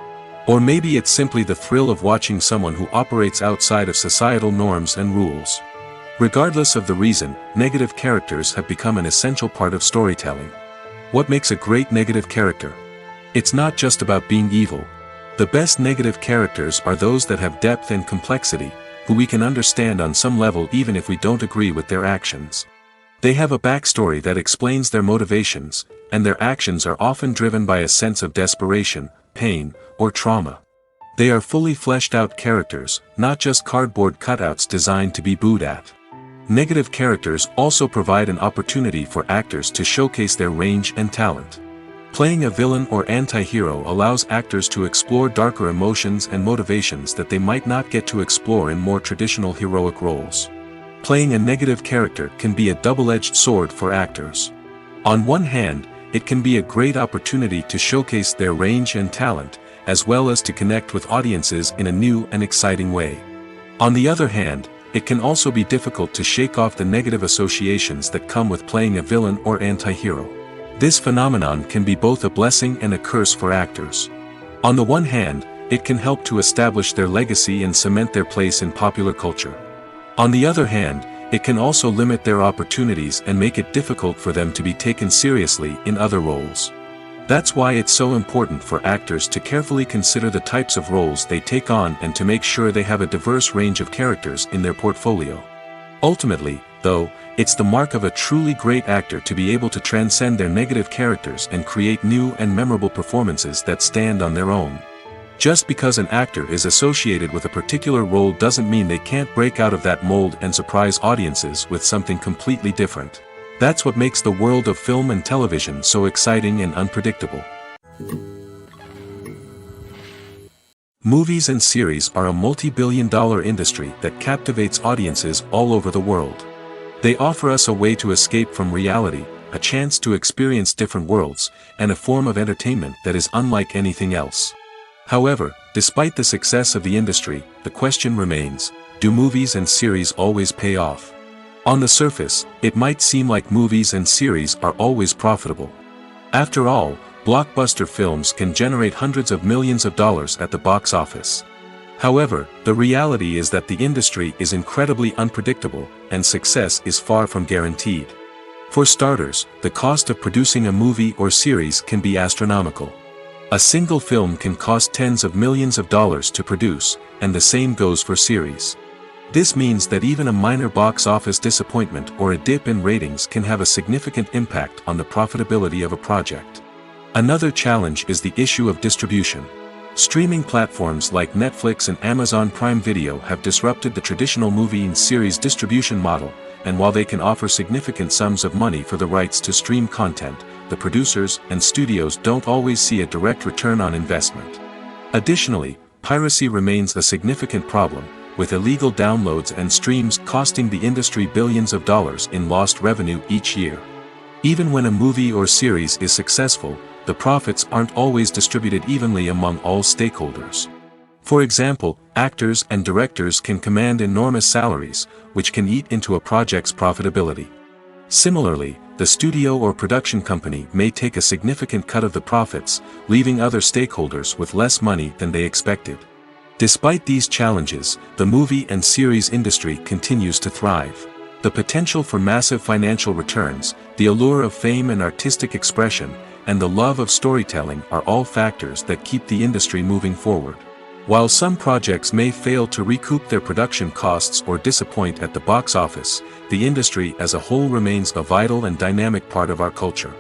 Or maybe it's simply the thrill of watching someone who operates outside of societal norms and rules. Regardless of the reason, negative characters have become an essential part of storytelling. What makes a great negative character? It's not just about being evil. The best negative characters are those that have depth and complexity, who we can understand on some level even if we don't agree with their actions. They have a backstory that explains their motivations, and their actions are often driven by a sense of desperation, pain, or trauma. They are fully fleshed out characters, not just cardboard cutouts designed to be booed at. Negative characters also provide an opportunity for actors to showcase their range and talent. Playing a villain or anti-hero allows actors to explore darker emotions and motivations that they might not get to explore in more traditional heroic roles. Playing a negative character can be a double-edged sword for actors. On one hand, it can be a great opportunity to showcase their range and talent, as well as to connect with audiences in a new and exciting way. On the other hand, it can also be difficult to shake off the negative associations that come with playing a villain or anti-hero. This phenomenon can be both a blessing and a curse for actors. On the one hand, it can help to establish their legacy and cement their place in popular culture. On the other hand, it can also limit their opportunities and make it difficult for them to be taken seriously in other roles. That's why it's so important for actors to carefully consider the types of roles they take on and to make sure they have a diverse range of characters in their portfolio. Ultimately, though, it's the mark of a truly great actor to be able to transcend their negative characters and create new and memorable performances that stand on their own. Just because an actor is associated with a particular role doesn't mean they can't break out of that mold and surprise audiences with something completely different. That's what makes the world of film and television so exciting and unpredictable. Movies and series are a multi-billion-dollar industry that captivates audiences all over the world. They offer us a way to escape from reality, a chance to experience different worlds, and a form of entertainment that is unlike anything else. However, despite the success of the industry, the question remains, do movies and series always pay off? On the surface, it might seem like movies and series are always profitable. After all, blockbuster films can generate hundreds of millions of dollars at the box office. However, the reality is that the industry is incredibly unpredictable, and success is far from guaranteed. For starters, the cost of producing a movie or series can be astronomical. A single film can cost tens of millions of dollars to produce, and the same goes for series. This means that even a minor box office disappointment or a dip in ratings can have a significant impact on the profitability of a project. Another challenge is the issue of distribution. Streaming platforms like Netflix and Amazon Prime Video have disrupted the traditional movie and series distribution model, and while they can offer significant sums of money for the rights to stream content, the producers and studios don't always see a direct return on investment. Additionally, piracy remains a significant problem, with illegal downloads and streams costing the industry billions of dollars in lost revenue each year. Even when a movie or series is successful, the profits aren't always distributed evenly among all stakeholders. For example, actors and directors can command enormous salaries, which can eat into a project's profitability. Similarly, the studio or production company may take a significant cut of the profits, leaving other stakeholders with less money than they expected. Despite these challenges, the movie and series industry continues to thrive. The potential for massive financial returns, the allure of fame and artistic expression, and the love of storytelling are all factors that keep the industry moving forward. While some projects may fail to recoup their production costs or disappoint at the box office, the industry as a whole remains a vital and dynamic part of our culture.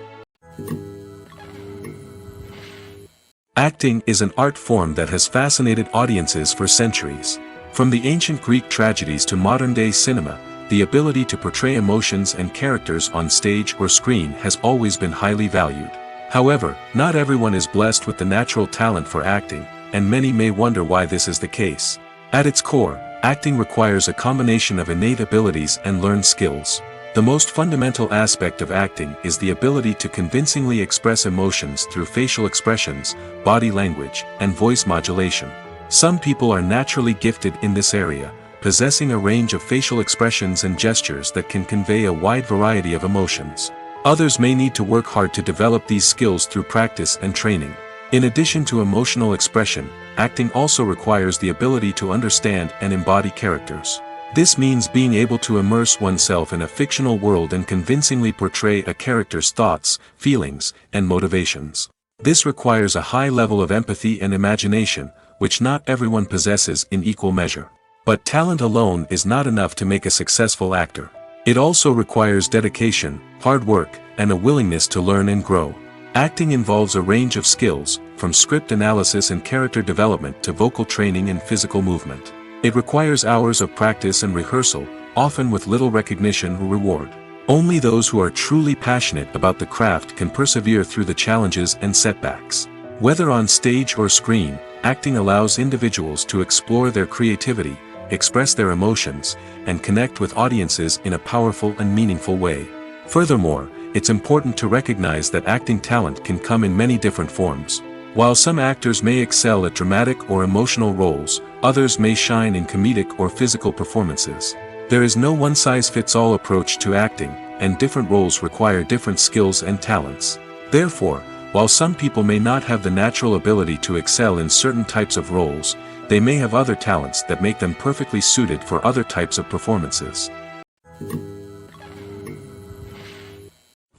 Acting is an art form that has fascinated audiences for centuries. From the ancient Greek tragedies to modern-day cinema, the ability to portray emotions and characters on stage or screen has always been highly valued. However, not everyone is blessed with the natural talent for acting, and many may wonder why this is the case. At its core, acting requires a combination of innate abilities and learned skills. The most fundamental aspect of acting is the ability to convincingly express emotions through facial expressions, body language, and voice modulation. Some people are naturally gifted in this area, possessing a range of facial expressions and gestures that can convey a wide variety of emotions. Others may need to work hard to develop these skills through practice and training. In addition to emotional expression, acting also requires the ability to understand and embody characters. This means being able to immerse oneself in a fictional world and convincingly portray a character's thoughts, feelings, and motivations. This requires a high level of empathy and imagination, which not everyone possesses in equal measure. But talent alone is not enough to make a successful actor. It also requires dedication, hard work, and a willingness to learn and grow. Acting involves a range of skills, from script analysis and character development to vocal training and physical movement. It requires hours of practice and rehearsal, often with little recognition or reward. Only those who are truly passionate about the craft can persevere through the challenges and setbacks. Whether on stage or screen, acting allows individuals to explore their creativity, express their emotions, and connect with audiences in a powerful and meaningful way. Furthermore, it's important to recognize that acting talent can come in many different forms. While some actors may excel at dramatic or emotional roles, others may shine in comedic or physical performances. There is no one-size-fits-all approach to acting, and different roles require different skills and talents. Therefore, while some people may not have the natural ability to excel in certain types of roles, they may have other talents that make them perfectly suited for other types of performances.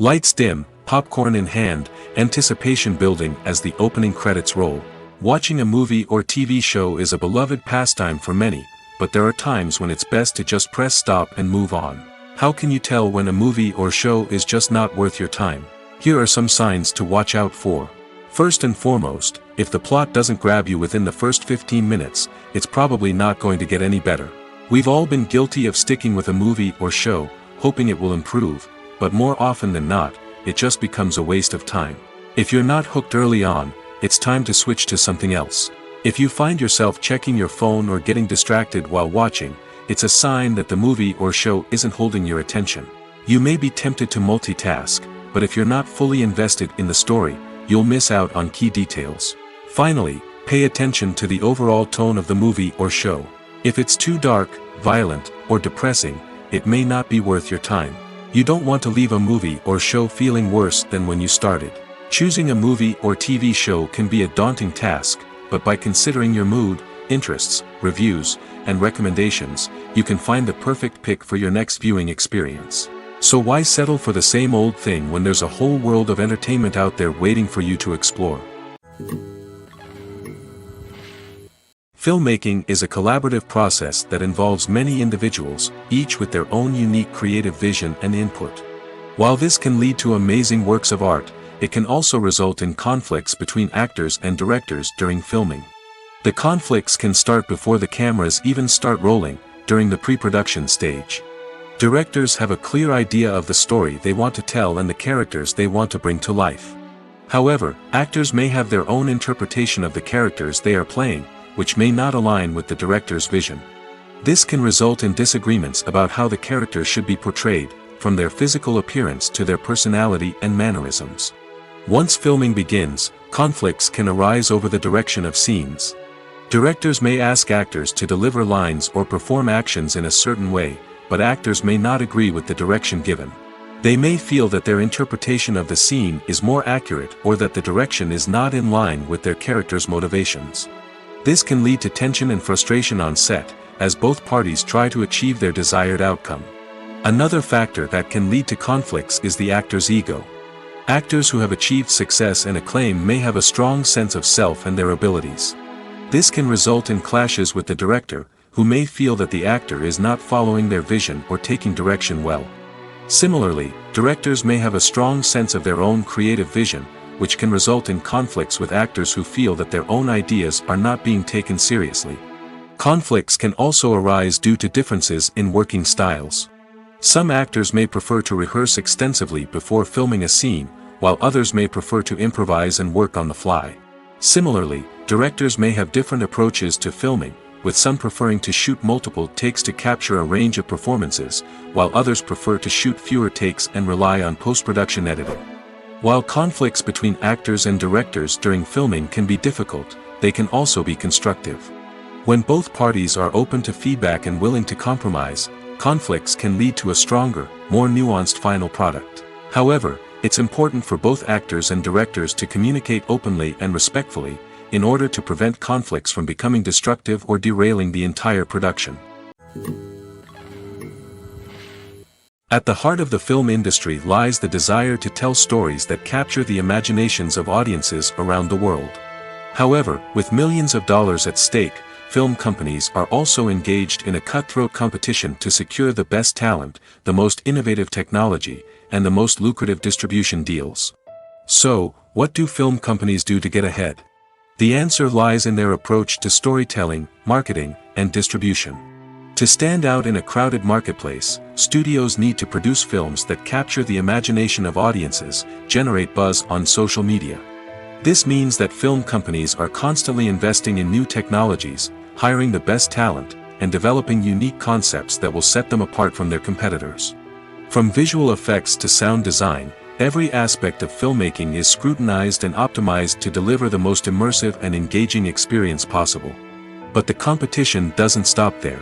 Lights dim, popcorn in hand, anticipation building as the opening credits roll. Watching a movie or TV show is a beloved pastime for many, but there are times when it's best to just press stop and move on. How can you tell when a movie or show is just not worth your time? Here are some signs to watch out for. First and foremost, if the plot doesn't grab you within the first 15 minutes, it's probably not going to get any better. We've all been guilty of sticking with a movie or show, hoping it will improve, but more often than not, it just becomes a waste of time. If you're not hooked early on, it's time to switch to something else. If you find yourself checking your phone or getting distracted while watching, it's a sign that the movie or show isn't holding your attention. You may be tempted to multitask, but if you're not fully invested in the story, you'll miss out on key details. Finally, pay attention to the overall tone of the movie or show. If it's too dark, violent, or depressing, it may not be worth your time. You don't want to leave a movie or show feeling worse than when you started. Choosing a movie or TV show can be a daunting task, but by considering your mood, interests, reviews, and recommendations, you can find the perfect pick for your next viewing experience. So why settle for the same old thing when there's a whole world of entertainment out there waiting for you to explore? Filmmaking is a collaborative process that involves many individuals, each with their own unique creative vision and input. While this can lead to amazing works of art, it can also result in conflicts between actors and directors during filming. The conflicts can start before the cameras even start rolling, during the pre-production stage. Directors have a clear idea of the story they want to tell and the characters they want to bring to life. However, actors may have their own interpretation of the characters they are playing, which may not align with the director's vision. This can result in disagreements about how the characters should be portrayed, from their physical appearance to their personality and mannerisms. Once filming begins, conflicts can arise over the direction of scenes. Directors may ask actors to deliver lines or perform actions in a certain way, but actors may not agree with the direction given. They may feel that their interpretation of the scene is more accurate or that the direction is not in line with their character's motivations. This can lead to tension and frustration on set, as both parties try to achieve their desired outcome. Another factor that can lead to conflicts is the actor's ego. Actors who have achieved success and acclaim may have a strong sense of self and their abilities. This can result in clashes with the director, who may feel that the actor is not following their vision or taking direction well. Similarly, directors may have a strong sense of their own creative vision, which can result in conflicts with actors who feel that their own ideas are not being taken seriously. Conflicts can also arise due to differences in working styles. Some actors may prefer to rehearse extensively before filming a scene, while others may prefer to improvise and work on the fly. Similarly, directors may have different approaches to filming, with some preferring to shoot multiple takes to capture a range of performances, while others prefer to shoot fewer takes and rely on post-production editing. While conflicts between actors and directors during filming can be difficult, they can also be constructive. When both parties are open to feedback and willing to compromise, conflicts can lead to a stronger, more nuanced final product. However, it's important for both actors and directors to communicate openly and respectfully, in order to prevent conflicts from becoming destructive or derailing the entire production. At the heart of the film industry lies the desire to tell stories that capture the imaginations of audiences around the world. However, with millions of dollars at stake, film companies are also engaged in a cutthroat competition to secure the best talent, the most innovative technology, and the most lucrative distribution deals. So, what do film companies do to get ahead? The answer lies in their approach to storytelling, marketing, and distribution. To stand out in a crowded marketplace, studios need to produce films that capture the imagination of audiences, generate buzz on social media. This means that film companies are constantly investing in new technologies, hiring the best talent, and developing unique concepts that will set them apart from their competitors. From visual effects to sound design, every aspect of filmmaking is scrutinized and optimized to deliver the most immersive and engaging experience possible. But the competition doesn't stop there.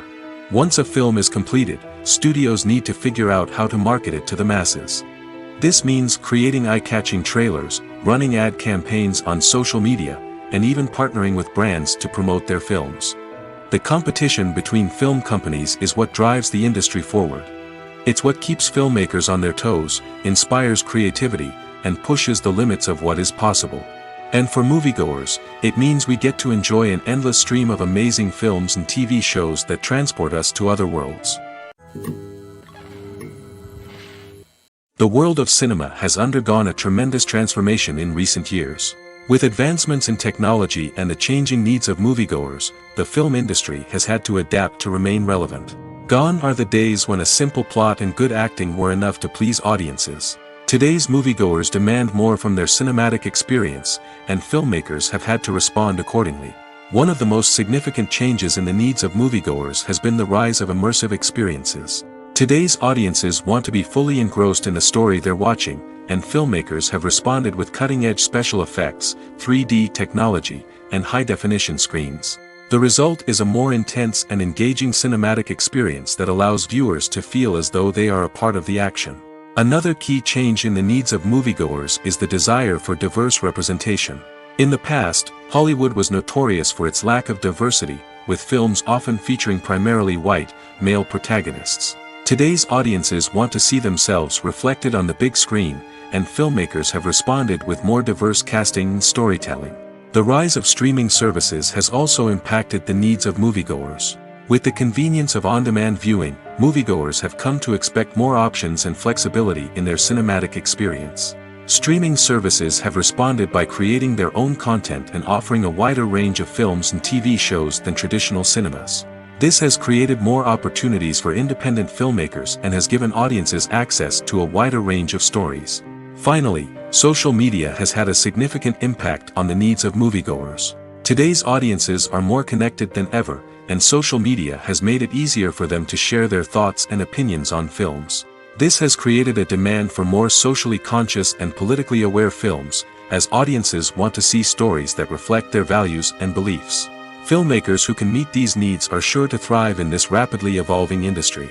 Once a film is completed, studios need to figure out how to market it to the masses. This means creating eye-catching trailers, running ad campaigns on social media, and even partnering with brands to promote their films. The competition between film companies is what drives the industry forward. It's what keeps filmmakers on their toes, inspires creativity, and pushes the limits of what is possible. And for moviegoers, it means we get to enjoy an endless stream of amazing films and TV shows that transport us to other worlds. The world of cinema has undergone a tremendous transformation in recent years. With advancements in technology and the changing needs of moviegoers, the film industry has had to adapt to remain relevant. Gone are the days when a simple plot and good acting were enough to please audiences. Today's moviegoers demand more from their cinematic experience, and filmmakers have had to respond accordingly. One of the most significant changes in the needs of moviegoers has been the rise of immersive experiences. Today's audiences want to be fully engrossed in the story they're watching, and filmmakers have responded with cutting-edge special effects, 3D technology, and high-definition screens. The result is a more intense and engaging cinematic experience that allows viewers to feel as though they are a part of the action. Another key change in the needs of moviegoers is the desire for diverse representation. In the past, Hollywood was notorious for its lack of diversity, with films often featuring primarily white, male protagonists. Today's audiences want to see themselves reflected on the big screen, and filmmakers have responded with more diverse casting and storytelling. The rise of streaming services has also impacted the needs of moviegoers. With the convenience of on-demand viewing, moviegoers have come to expect more options and flexibility in their cinematic experience. Streaming services have responded by creating their own content and offering a wider range of films and TV shows than traditional cinemas. This has created more opportunities for independent filmmakers and has given audiences access to a wider range of stories. Finally, social media has had a significant impact on the needs of moviegoers. Today's audiences are more connected than ever, and social media has made it easier for them to share their thoughts and opinions on films. This has created a demand for more socially conscious and politically aware films, as audiences want to see stories that reflect their values and beliefs. Filmmakers who can meet these needs are sure to thrive in this rapidly evolving industry.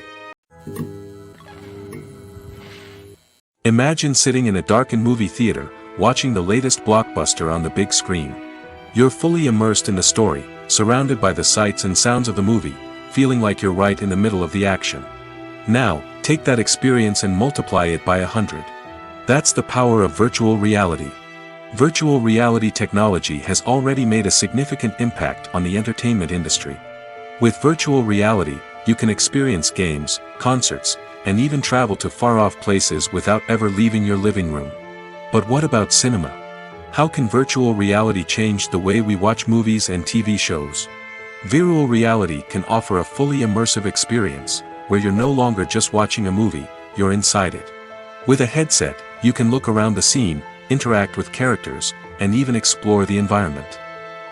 Imagine sitting in a darkened movie theater, watching the latest blockbuster on the big screen. You're fully immersed in the story, surrounded by the sights and sounds of the movie, feeling like you're right in the middle of the action. Now, take that experience and multiply it by 100. That's the power of virtual reality. Virtual reality technology has already made a significant impact on the entertainment industry. With virtual reality, you can experience games, concerts, and even travel to far-off places without ever leaving your living room. But what about cinema? How can virtual reality change the way we watch movies and TV shows? Virtual reality can offer a fully immersive experience, where you're no longer just watching a movie, you're inside it. With a headset, you can look around the scene, interact with characters, and even explore the environment.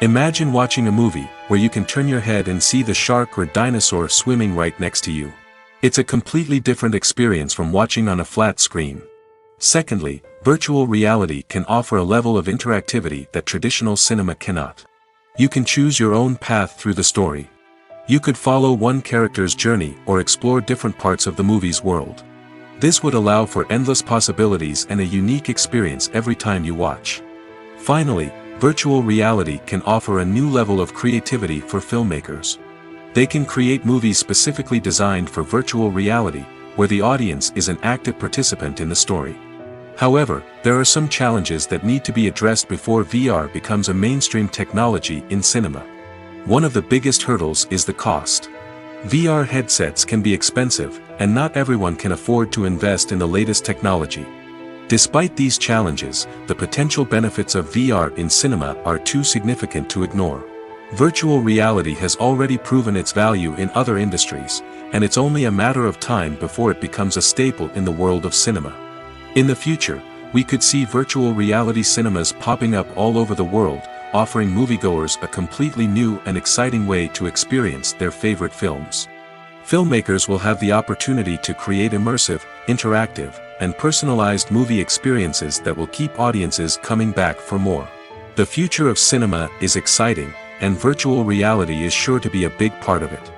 Imagine watching a movie, where you can turn your head and see the shark or dinosaur swimming right next to you. It's a completely different experience from watching on a flat screen. Secondly, virtual reality can offer a level of interactivity that traditional cinema cannot. You can choose your own path through the story. You could follow one character's journey or explore different parts of the movie's world. This would allow for endless possibilities and a unique experience every time you watch. Finally, virtual reality can offer a new level of creativity for filmmakers. They can create movies specifically designed for virtual reality, where the audience is an active participant in the story. However, there are some challenges that need to be addressed before VR becomes a mainstream technology in cinema. One of the biggest hurdles is the cost. VR headsets can be expensive, and not everyone can afford to invest in the latest technology. Despite these challenges, the potential benefits of VR in cinema are too significant to ignore. Virtual reality has already proven its value in other industries, and it's only a matter of time before it becomes a staple in the world of cinema. In the future, we could see virtual reality cinemas popping up all over the world, offering moviegoers a completely new and exciting way to experience their favorite films. Filmmakers will have the opportunity to create immersive, interactive, and personalized movie experiences that will keep audiences coming back for more. The future of cinema is exciting, and virtual reality is sure to be a big part of it.